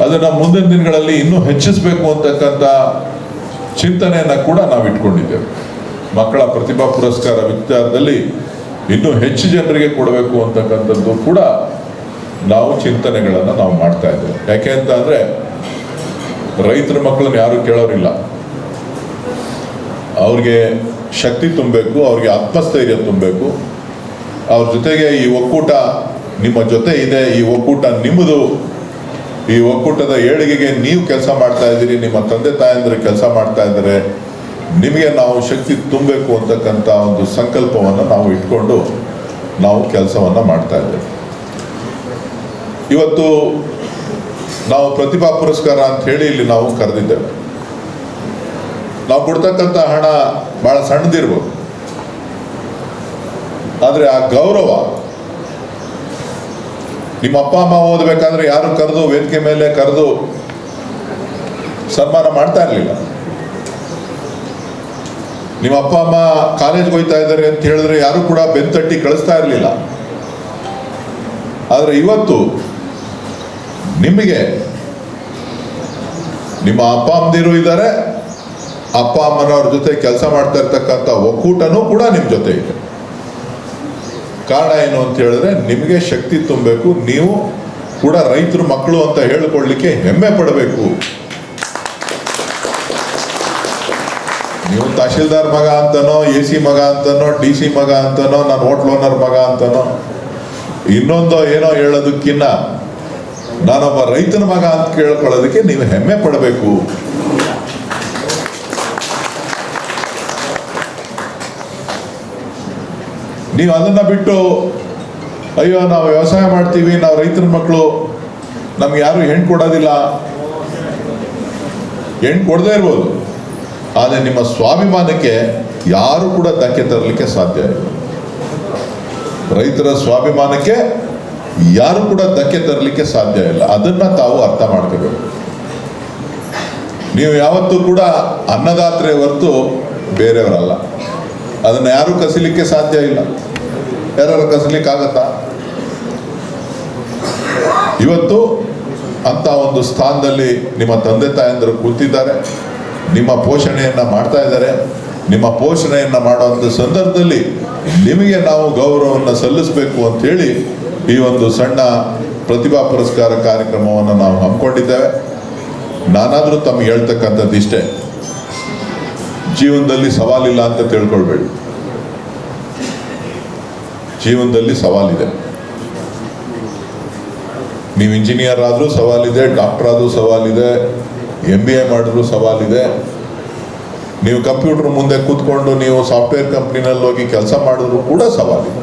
ಅದನ್ನು ಮುಂದಿನ ದಿನಗಳಲ್ಲಿ ಇನ್ನೂ ಹೆಚ್ಚಿಸಬೇಕು ಅಂತಕ್ಕಂಥ ಚಿಂತನೆಯನ್ನು ಕೂಡ ನಾವು ಇಟ್ಕೊಂಡಿದ್ದೇವೆ. ಮಕ್ಕಳ ಪ್ರತಿಭಾ ಪುರಸ್ಕಾರ ವಿಚಾರದಲ್ಲಿ ಇನ್ನೂ ಹೆಚ್ಚು ಜನರಿಗೆ ಕೊಡಬೇಕು ಅಂತಕ್ಕಂಥದ್ದು ಕೂಡ ನಾವು ಚಿಂತನೆಗಳನ್ನು ನಾವು ಮಾಡ್ತಾ ಇದ್ದೇವೆ. ಯಾಕೆ ಅಂತ ಅಂದರೆ ರೈತರ ಮಕ್ಕಳನ್ನ ಯಾರು ಕೇಳೋರಿಲ್ಲ. ಅವ್ರಿಗೆ ಶಕ್ತಿ ತುಂಬಬೇಕು, ಅವ್ರಿಗೆ ಆತ್ಮಸ್ಥೈರ್ಯ ತುಂಬಬೇಕು. ಅವ್ರ ಜೊತೆಗೆ ಈ ಒಕ್ಕೂಟ ನಿಮ್ಮ ಜೊತೆ ಇದೆ, ಈ ಒಕ್ಕೂಟ ನಿಮ್ಮದು, ಈ ಒಕ್ಕೂಟದ ಏಳಿಗೆಗೆ ನೀವು ಕೆಲಸ ಮಾಡ್ತಾ ಇದ್ದೀರಿ, ನಿಮ್ಮ ತಂದೆ ತಾಯಂದಿರು ಕೆಲಸ ಮಾಡ್ತಾ ಇದ್ದಾರೆ, ನಿಮಗೆ ನಾವು ಶಕ್ತಿ ತುಂಬಬೇಕು ಅಂತಕ್ಕಂಥ ಒಂದು ಸಂಕಲ್ಪವನ್ನು ನಾವು ಇಟ್ಕೊಂಡು ನಾವು ಕೆಲಸವನ್ನು ಮಾಡ್ತಾ ಇದ್ದೇವೆ. ಇವತ್ತು ನಾವು ಪ್ರತಿಭಾ ಪುರಸ್ಕಾರ ಅಂತ ಹೇಳಿ ಇಲ್ಲಿ ನಾವು ಕರೆದಿದ್ದೇವೆ. ನಾವು ಕೊಡ್ತಕ್ಕಂಥ ಹಣ ಬಹಳ ಸಣ್ಣದಿರ್ಬೋದು, ಆದರೆ ಆ ಗೌರವ, ನಿಮ್ಮ ಅಪ್ಪ ಅಮ್ಮ ಓದಬೇಕಾದ್ರೆ ಯಾರು ಕರೆದು ವೇದಿಕೆ ಮೇಲೆ ಕರೆದು ಸನ್ಮಾನ ಮಾಡ್ತಾ ಇರಲಿಲ್ಲ. ನಿಮ್ಮ ಅಪ್ಪ ಅಮ್ಮ ಕಾಲೇಜ್ಗೆ ಹೋಗ್ತಾ ಇದ್ದಾರೆ ಅಂತ ಹೇಳಿದ್ರೆ ಯಾರು ಕೂಡ ಬೆಂತಟ್ಟಿ ಕಳಿಸ್ತಾ ಇರಲಿಲ್ಲ. ಆದರೆ ಇವತ್ತು ನಿಮಗೆ ನಿಮ್ಮ ಅಪ್ಪ ಅಮ್ಮದಿರು ಇದ್ದಾರೆ, ಅಪ್ಪ ಅಮ್ಮನವ್ರ ಜೊತೆ ಕೆಲಸ ಮಾಡ್ತಾ ಇರ್ತಕ್ಕಂಥ ಒಕ್ಕೂಟನೂ ಕೂಡ ನಿಮ್ಮ ಜೊತೆ ಇದೆ. ಕಾರಣ ಏನು ಅಂತ ಹೇಳಿದ್ರೆ ನಿಮಗೆ ಶಕ್ತಿ ತುಂಬಬೇಕು, ನೀವು ಕೂಡ ರೈತರ ಮಕ್ಕಳು ಅಂತ ಹೇಳಿಕೊಳ್ಳಲಿಕ್ಕೆ ಹೆಮ್ಮೆ ಪಡಬೇಕು. ನೀವು ತಹಶೀಲ್ದಾರ್ ಮಗ ಅಂತನೋ, AC ಮಗ ಅಂತನೋ, DC ಮಗ ಅಂತನೋ, ನಾನು ಹೋಟ್ಲ್ ಓನರ್ ಮಗ ಅಂತನೋ, ಇನ್ನೊಂದೋ ಏನೋ ಹೇಳೋದಕ್ಕಿನ್ನ ನಾನೊಬ್ಬ ರೈತನ ಮಗ ಅಂತ ಕೇಳ್ಕೊಳ್ಳೋದಕ್ಕೆ ನೀವು ಹೆಮ್ಮೆ ಪಡಬೇಕು. ನೀವು ಅದನ್ನ ಬಿಟ್ಟು ಅಯ್ಯೋ ನಾವು ವ್ಯವಸಾಯ ಮಾಡ್ತೀವಿ, ನಾವು ರೈತರ ಮಕ್ಕಳು, ನಮ್ಗೆ ಯಾರು ಹೆಣ್ಣು ಕೊಡೋದಿಲ್ಲ, ಹೆಣ್ಣು ಕೊಡದೇ ಇರ್ಬೋದು, ಆದರೆ ನಿಮ್ಮ ಸ್ವಾಭಿಮಾನಕ್ಕೆ ಯಾರು ಕೂಡ ಧಕ್ಕೆ ತರಲಿಕ್ಕೆ ಸಾಧ್ಯ ಇಲ್ಲ. ರೈತರ ಸ್ವಾಭಿಮಾನಕ್ಕೆ ಯಾರು ಕೂಡ ಧಕ್ಕೆ ತರಲಿಕ್ಕೆ ಸಾಧ್ಯ ಇಲ್ಲ. ಅದನ್ನ ತಾವು ಅರ್ಥ ಮಾಡ್ಕೋಬೇಕು. ನೀವು ಯಾವತ್ತೂ ಕೂಡ ಅನ್ನದಾತ್ರೆ ಹೊರತು ಬೇರೆಯವರಲ್ಲ. ಅದನ್ನು ಯಾರು ಕಸಿಲಿಕ್ಕೆ ಸಾಧ್ಯ ಇಲ್ಲ. ಯಾರು ಕಸಲಿಕ್ಕಾಗತ್ತಾ? ಇವತ್ತು ಅಂತ ಒಂದು ಸ್ಥಾನದಲ್ಲಿ ನಿಮ್ಮ ತಂದೆ ತಾಯಂದಿರು ಕೂತಿದ್ದಾರೆ, ನಿಮ್ಮ ಪೋಷಣೆಯನ್ನು ಮಾಡ್ತಾ ಇದ್ದಾರೆ. ನಿಮ್ಮ ಪೋಷಣೆಯನ್ನು ಮಾಡುವಂಥ ಸಂದರ್ಭದಲ್ಲಿ ನಿಮಗೆ ನಾವು ಗೌರವವನ್ನು ಸಲ್ಲಿಸಬೇಕು ಅಂತ ಹೇಳಿ ಈ ಒಂದು ಸಣ್ಣ ಪ್ರತಿಭಾ ಪುರಸ್ಕಾರ ಕಾರ್ಯಕ್ರಮವನ್ನು ನಾವು ಹಮ್ಮಿಕೊಂಡಿದ್ದೇವೆ. ನಾನಾದರೂ ತಮಗೆ ಹೇಳ್ತಕ್ಕಂಥದ್ದು ಇಷ್ಟೇ, ಜೀವನದಲ್ಲಿ ಸವಾಲಿಲ್ಲ ಅಂತ ತಿಳ್ಕೊಳ್ಬೇಡಿ. ಜೀವನದಲ್ಲಿ ಸವಾಲಿದೆ. ನೀವು ಇಂಜಿನಿಯರ್ ಆದರೂ ಸವಾಲಿದೆ, ಡಾಕ್ಟರ್ ಆದರೂ ಸವಾಲಿದೆ, MBA ಮಾಡಿದ್ರು ಸವಾಲಿದೆ. ನೀವು ಕಂಪ್ಯೂಟರ್ ಮುಂದೆ ಕೂತ್ಕೊಂಡು ನೀವು ಸಾಫ್ಟ್ವೇರ್ ಕಂಪ್ನಿನಲ್ಲಿ ಹೋಗಿ ಕೆಲಸ ಮಾಡಿದ್ರು ಕೂಡ ಸವಾಲಿದೆ.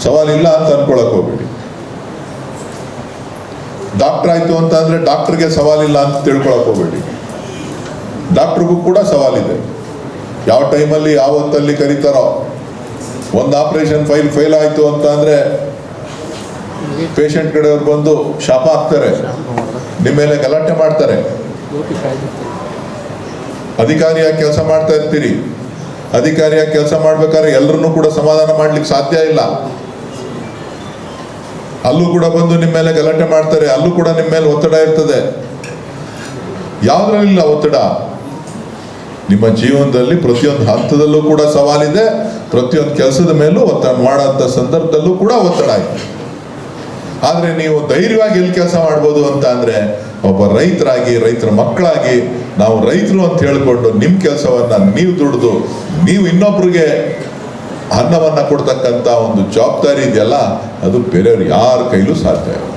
ಸವಾಲಿಲ್ಲ ಅಂತ ಅನ್ಕೊಳಕ್ ಹೋಗ್ಬೇಡಿ. ಡಾಕ್ಟರ್ ಆಯ್ತು ಅಂತ ಅಂದ್ರೆ ಡಾಕ್ಟರ್ಗೆ ಸವಾಲಿಲ್ಲ ಅಂತ ತಿಳ್ಕೊಳಕ್ ಹೋಗ್ಬೇಡಿ. ಡಾಕ್ಟ್ರಿಗೂ ಕೂಡ ಸವಾಲಿದೆ. ಯಾವ ಟೈಮಲ್ಲಿ ಯಾವ ಹೊತ್ತಲ್ಲಿ ಕರೀತಾರೋ. ಒಂದು ಆಪರೇಷನ್ ಫೈಲ್ ಆಯ್ತು ಅಂತ ಅಂದ್ರೆ ಪೇಷಂಟ್ ಕಡೆಯವ್ರು ಬಂದು ಶಾಪ ಹಾಕ್ತಾರೆ, ನಿಮ್ಮ ಮೇಲೆ ಗಲಾಟೆ ಮಾಡ್ತಾರೆ. ಅಧಿಕಾರಿಯಾಗಿ ಕೆಲಸ ಮಾಡ್ತಾ ಇರ್ತೀರಿ, ಅಧಿಕಾರಿಯಾಗಿ ಕೆಲಸ ಮಾಡ್ಬೇಕಾದ್ರೆ ಎಲ್ಲರನ್ನೂ ಕೂಡ ಸಮಾಧಾನ ಮಾಡ್ಲಿಕ್ಕೆ ಸಾಧ್ಯ ಇಲ್ಲ. ಅಲ್ಲೂ ಕೂಡ ಬಂದು ನಿಮ್ಮ ಮೇಲೆ ಗಲಾಟೆ ಮಾಡ್ತಾರೆ, ಅಲ್ಲೂ ಕೂಡ ನಿಮ್ಮ ಮೇಲೆ ಒತ್ತಡ ಇರ್ತದೆ. ಯಾವುದ್ರಲ್ಲಿಲ್ಲ ಒತ್ತಡ? ನಿಮ್ಮ ಜೀವನದಲ್ಲಿ ಪ್ರತಿಯೊಂದು ಹಂತದಲ್ಲೂ ಕೂಡ ಸವಾಲಿದೆ, ಪ್ರತಿಯೊಂದು ಕೆಲಸದ ಮೇಲೂ ಒತ್ತಡ ಮಾಡೋಂಥ ಸಂದರ್ಭದಲ್ಲೂ ಕೂಡ ಒತ್ತಡ ಇದೆ. ಆದರೆ ನೀವು ಧೈರ್ಯವಾಗಿ ಎಲ್ಲಿ ಕೆಲಸ ಮಾಡ್ಬೋದು ಅಂತ ಅಂದರೆ, ಒಬ್ಬ ರೈತರಾಗಿ, ರೈತರ ಮಕ್ಕಳಾಗಿ, ನಾವು ರೈತರು ಅಂತ ಹೇಳಿಕೊಂಡು ನಿಮ್ಮ ಕೆಲಸವನ್ನು ನೀವು ದುಡಿದು ನೀವು ಇನ್ನೊಬ್ರಿಗೆ ಅನ್ನವನ್ನು ಕೊಡ್ತಕ್ಕಂಥ ಒಂದು ಜವಾಬ್ದಾರಿ ಇದೆಯಲ್ಲ, ಅದು ಬೇರೆಯವ್ರು ಯಾರ ಕೈಲೂ ಸಾಧ್ಯ ಇಲ್ಲ.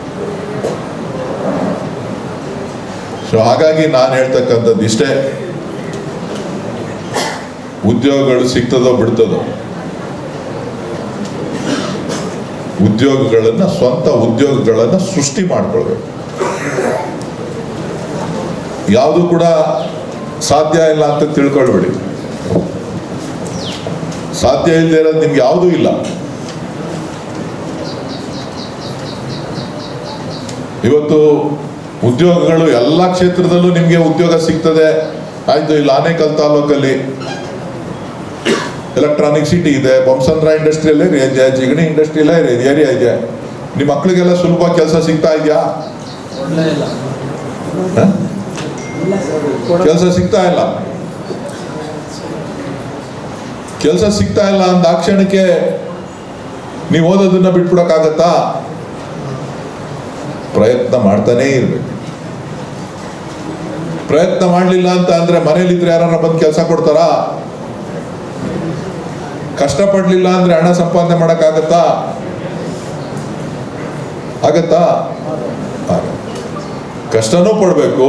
ಸೊ ಹಾಗಾಗಿ ನಾನು ಹೇಳ್ತಕ್ಕಂಥದ್ದು ಇಷ್ಟೇ, ಉದ್ಯೋಗಗಳು ಸಿಗ್ತದೋ ಬಿಡ್ತದೋ, ಉದ್ಯೋಗಗಳನ್ನು, ಸ್ವಂತ ಉದ್ಯೋಗಗಳನ್ನು ಸೃಷ್ಟಿ ಮಾಡ್ಕೊಳ್ಬೇಕು. ಯಾವುದು ಕೂಡ ಸಾಧ್ಯ ಇಲ್ಲ ಅಂತ ತಿಳ್ಕೊಳ್ಬೇಡಿ. ಸಾಧ್ಯ ಇಲ್ಲದೆ ಇರೋದು ನಿಮ್ಗೆ ಯಾವುದೂ ಇಲ್ಲ. ಇವತ್ತು ಉದ್ಯೋಗಗಳು ಎಲ್ಲ ಕ್ಷೇತ್ರದಲ್ಲೂ ನಿಮಗೆ ಉದ್ಯೋಗ ಸಿಗ್ತದೆ. ಆಯ್ತು, ಇಲ್ಲಿ ಆನೇಕಲ್ ತಾಲೂಕಲ್ಲಿ ಎಲೆಕ್ಟ್ರಾನಿಕ್ ಸಿಟಿ ಇದೆ, ಬೊಮ್ಮಸಂದ್ರ ಇಂಡಸ್ಟ್ರಿಯಲ್ ಏರಿಯಾ ಇದೆ, ಜಿಗಣಿ ಇಂಡಸ್ಟ್ರಿಯಲ್ ಏರಿಯಾ ಇದೆ. ನಿಮ್ಮ ಮಕ್ಕಳಿಗೆಲ್ಲ ಸುಲಭ ಕೆಲಸ ಸಿಗ್ತಾ ಇದೆಯಾ? ಕೆಲಸ ಸಿಗ್ತಾ ಇಲ್ಲ. ಕೆಲಸ ಸಿಗ್ತಾ ಇಲ್ಲ ಅಂದ ಆ ಕ್ಷಣಕ್ಕೆ ನೀವು ಓದೋದನ್ನ ಬಿಟ್ಬಿಡಕ್ಕಾಗತ್ತಾ? ಪ್ರಯತ್ನ ಮಾಡ್ತಾನೇ ಇರ್ಬೇಕು. ಪ್ರಯತ್ನ ಮಾಡಲಿಲ್ಲ ಅಂತ ಅಂದ್ರೆ ಮನೇಲಿದ್ರೆ ಯಾರನ್ನ ಬಂದು ಕೆಲಸ ಕೊಡ್ತಾರಾ? ಕಷ್ಟಪಡ್ಲಿಲ್ಲ ಅಂದ್ರೆ ಹಣ ಸಂಪಾದನೆ ಮಾಡಕ್ಕಾಗತ್ತಾ? ಆಗತ್ತಾ? ಕಷ್ಟನೂ ಪಡಬೇಕು,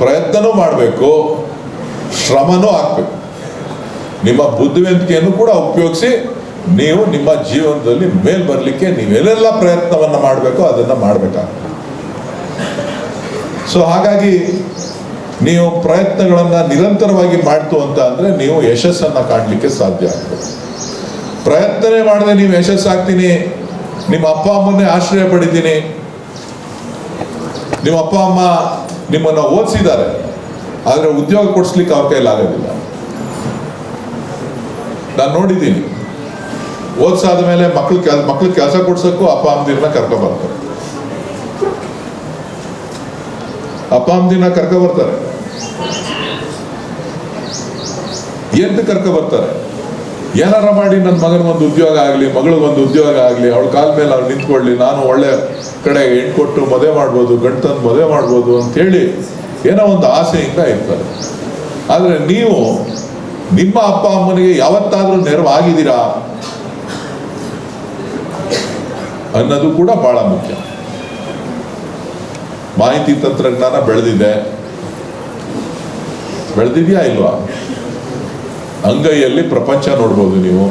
ಪ್ರಯತ್ನನೂ ಮಾಡಬೇಕು, ಶ್ರಮನೂ ಹಾಕ್ಬೇಕು. ನಿಮ್ಮ ಬುದ್ಧಿವಂತಿಕೆಯನ್ನು ಕೂಡ ಉಪಯೋಗಿಸಿ ನೀವು ನಿಮ್ಮ ಜೀವನದಲ್ಲಿ ಮೇಲ್ ಬರಲಿಕ್ಕೆ ನೀವೆಲ್ಲ ಪ್ರಯತ್ನವನ್ನು ಮಾಡಬೇಕು, ಅದನ್ನು ಮಾಡಬೇಕಾಗ್ತದೆ. ಸೊ ಹಾಗಾಗಿ ನೀವು ಪ್ರಯತ್ನಗಳನ್ನು ನಿರಂತರವಾಗಿ ಮಾಡ್ತು ಅಂತ ಅಂದರೆ ನೀವು ಯಶಸ್ಸನ್ನು ಕಾಣಲಿಕ್ಕೆ ಸಾಧ್ಯ ಆಗ್ತದೆ. ಪ್ರಯತ್ನನೇ ಮಾಡದೆ ನೀವು ಯಶಸ್ಸಾಗ್ತೀನಿ, ನಿಮ್ಮ ಅಪ್ಪ ಅಮ್ಮನ್ನೇ ಆಶ್ರಯ ಪಡಿತೀನಿ, ನಿಮ್ಮ ಅಪ್ಪ ಅಮ್ಮ ನಿಮ್ಮನ್ನು ಓದಿಸಿದ್ದಾರೆ, ಆದರೆ ಉದ್ಯೋಗ ಕೊಡಿಸ್ಲಿಕ್ಕೆ ಅವ್ರ ಕೈಲಾಗೋದಿಲ್ಲ. ನಾನು ನೋಡಿದ್ದೀನಿ, ಓದಿಸಾದ ಮೇಲೆ ಮಕ್ಳಿಗೆ ಕೆಲಸ ಕೊಡ್ಸೋಕ್ಕೂ ಅಪ್ಪ ಅಮ್ಮದಿರನ್ನ ಕರ್ಕೊಬರ್ತಾರೆ. ಅಪ್ಪ ಅಮ್ಮದಿನ ಕರ್ಕೊಬರ್ತಾರೆ. ಎಂತ ಕರ್ಕೊಬರ್ತಾರೆ? ಏನಾರ ಮಾಡಿ ನನ್ನ ಮಗನಿಗೊಂದು ಉದ್ಯೋಗ ಆಗಲಿ, ಮಗಳಿಗೊಂದು ಉದ್ಯೋಗ ಆಗಲಿ, ಅವಳ ಕಾಲ ಮೇಲೆ ಅವ್ರು ನಿಂತ್ಕೊಳ್ಳಿ, ನಾನು ಒಳ್ಳೆ ಕಡೆ ಹೆಣ್ಣು ಕೊಟ್ಟು ಮದುವೆ ಮಾಡ್ಬೋದು, ಗಂಡು ತಂದು ಮದುವೆ ಮಾಡ್ಬೋದು ಅಂತೇಳಿ ಏನೋ ಒಂದು ಆಸೆಯಿಂದ ಇರ್ತಾರೆ. ಆದರೆ ನೀವು ನಿಮ್ಮ ಅಪ್ಪ ಅಮ್ಮನಿಗೆ ಯಾವತ್ತಾದರೂ ನೆರವಾಗಿದ್ದೀರಾ ಅನ್ನೋದು ಕೂಡ ಬಹಳ ಮುಖ್ಯ. ಮಾಹಿತಿ ತಂತ್ರಜ್ಞಾನ ಬೆಳೆದಿದೆಯಾ ಇಲ್ವಾ? ಅಂಗೈಯಲ್ಲಿ ಪ್ರಪಂಚ ನೋಡ್ಬೋದು ನೀವು,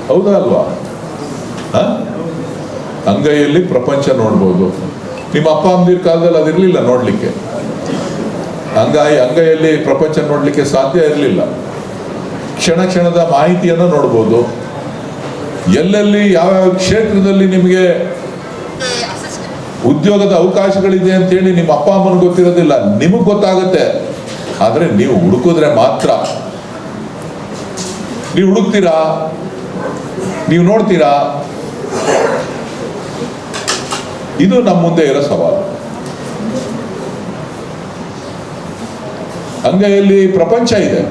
ಹೌದಾ ಅಲ್ವಾ? ಅಂಗೈಯಲ್ಲಿ ಪ್ರಪಂಚ ನೋಡ್ಬೋದು. ನಿಮ್ಮ ಅಪ್ಪ ಅಮ್ಮದಿರ ಕಾಲದಲ್ಲಿ ಅದಿರಲಿಲ್ಲ ನೋಡ್ಲಿಕ್ಕೆ. ಅಂಗೈಯಲ್ಲಿ ಪ್ರಪಂಚ ನೋಡ್ಲಿಕ್ಕೆ ಸಾಧ್ಯ ಇರಲಿಲ್ಲ. ಕ್ಷಣ ಕ್ಷಣದ ಮಾಹಿತಿಯನ್ನು ನೋಡ್ಬೋದು. ಎಲ್ಲೆಲ್ಲಿ ಯಾವ್ಯಾವ ಕ್ಷೇತ್ರದಲ್ಲಿ ನಿಮಗೆ ಉದ್ಯೋಗದ ಅವಕಾಶಗಳಿದೆ ಅಂತೇಳಿ ನಿಮ್ಮ ಅಪ್ಪ ಅಮ್ಮನಿಗೆ ಗೊತ್ತಿರೋದಿಲ್ಲ, ನಿಮಗೆ ಗೊತ್ತಾಗುತ್ತೆ. ಆದರೆ ನೀವು ಹುಡುಕಿದ್ರೆ ಮಾತ್ರ. ನೀವು ಹುಡುಕ್ತೀರಾ? ನೀವು ನೋಡ್ತೀರಾ? ಇದು ನಮ್ಮ ಮುಂದೆ ಇರೋ ಸವಾಲು. ಅಂಗೈಯಲ್ಲಿ ಪ್ರಪಂಚ ಇದೆ,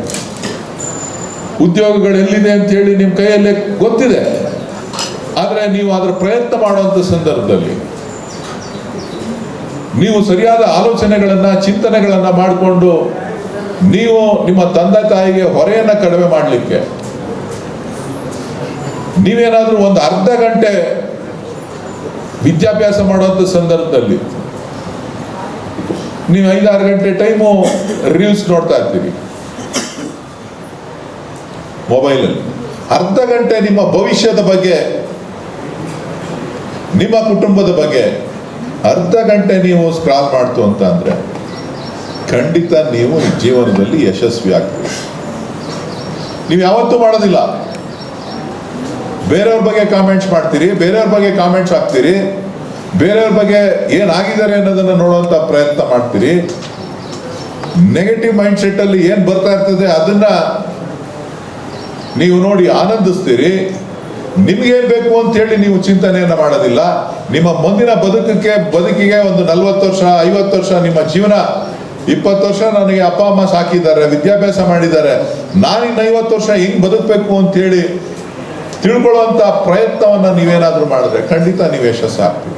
ಉದ್ಯೋಗಗಳು ಎಲ್ಲಿದೆ ಅಂತ ಹೇಳಿ ನಿಮ್ಮ ಕೈಯಲ್ಲೇ ಗೊತ್ತಿದೆ. ಆದರೆ ನೀವು ಅದರ ಪ್ರಯತ್ನ ಮಾಡುವಂಥ ಸಂದರ್ಭದಲ್ಲಿ ನೀವು ಸರಿಯಾದ ಆಲೋಚನೆಗಳನ್ನು, ಚಿಂತನೆಗಳನ್ನು ಮಾಡಿಕೊಂಡು ನೀವು ನಿಮ್ಮ ತಂದೆ ತಾಯಿಗೆ ಹೊರೆಯನ್ನು ಕಡಿಮೆ ಮಾಡಲಿಕ್ಕೆ ನೀವೇನಾದರೂ ಒಂದು ಅರ್ಧ ಗಂಟೆ ವಿದ್ಯಾಭ್ಯಾಸ ಮಾಡುವಂಥ ಸಂದರ್ಭದಲ್ಲಿ ನೀವು 5-6 ಗಂಟೆ ಟೈಮು ರೀಲ್ಸ್ ನೋಡ್ತಾ ಇರ್ತೀರಿ ಮೊಬೈಲಲ್ಲಿ. ಅರ್ಧ ಗಂಟೆ ನಿಮ್ಮ ಭವಿಷ್ಯದ ಬಗ್ಗೆ, ನಿಮ್ಮ ಕುಟುಂಬದ ಬಗ್ಗೆ ಅರ್ಧ ಗಂಟೆ ನೀವು ಸ್ಕ್ರಾಲ್ ಮಾಡ್ತು ಅಂತ ಅಂದರೆ ಖಂಡಿತ ನೀವು ಜೀವನದಲ್ಲಿ ಯಶಸ್ವಿ ಆಗ್ತೀರಿ. ನೀವು ಯಾವತ್ತೂ ಮಾಡೋದಿಲ್ಲ. ಬೇರೆಯವ್ರ ಬಗ್ಗೆ ಕಾಮೆಂಟ್ಸ್ ಮಾಡ್ತೀರಿ, ಬೇರೆಯವ್ರ ಬಗ್ಗೆ ಕಾಮೆಂಟ್ಸ್ ಹಾಕ್ತೀರಿ, ಬೇರೆಯವ್ರ ಬಗ್ಗೆ ಏನಾಗಿದ್ದಾರೆ ಅನ್ನೋದನ್ನು ನೋಡುವಂಥ ಪ್ರಯತ್ನ ಮಾಡ್ತೀರಿ. ನೆಗೆಟಿವ್ ಮೈಂಡ್ ಸೆಟ್ ಅಲ್ಲಿ ಏನ್ ಬರ್ತಾ ಇರ್ತದೆ ಅದನ್ನ ನೀವು ನೋಡಿ ಆನಂದಿಸ್ತೀರಿ. ನಿಮ್ಗೇನ್ ಬೇಕು ಅಂತ ಹೇಳಿ ನೀವು ಚಿಂತನೆಯನ್ನ ಮಾಡೋದಿಲ್ಲ. ನಿಮ್ಮ ಮುಂದಿನ ಬದುಕಿಗೆ ಒಂದು 40 ವರ್ಷ 50 ವರ್ಷ ನಿಮ್ಮ ಜೀವನ, 20 ವರ್ಷ ನನಗೆ ಅಪ್ಪ ಅಮ್ಮ ಸಾಕಿದ್ದಾರೆ, ವಿದ್ಯಾಭ್ಯಾಸ ಮಾಡಿದ್ದಾರೆ, ನಾನಿನ್ನು 50 ವರ್ಷ ಹಿಂಗ್ ಬದುಕಬೇಕು ಅಂತ ಹೇಳಿ ತಿಳ್ಕೊಳ್ಳುವಂತ ಪ್ರಯತ್ನವನ್ನ ನೀವೇನಾದ್ರೂ ಮಾಡಿದ್ರೆ ಖಂಡಿತ ನೀವು ಯಶಸ್ಸಾಗ್ತೀವಿ.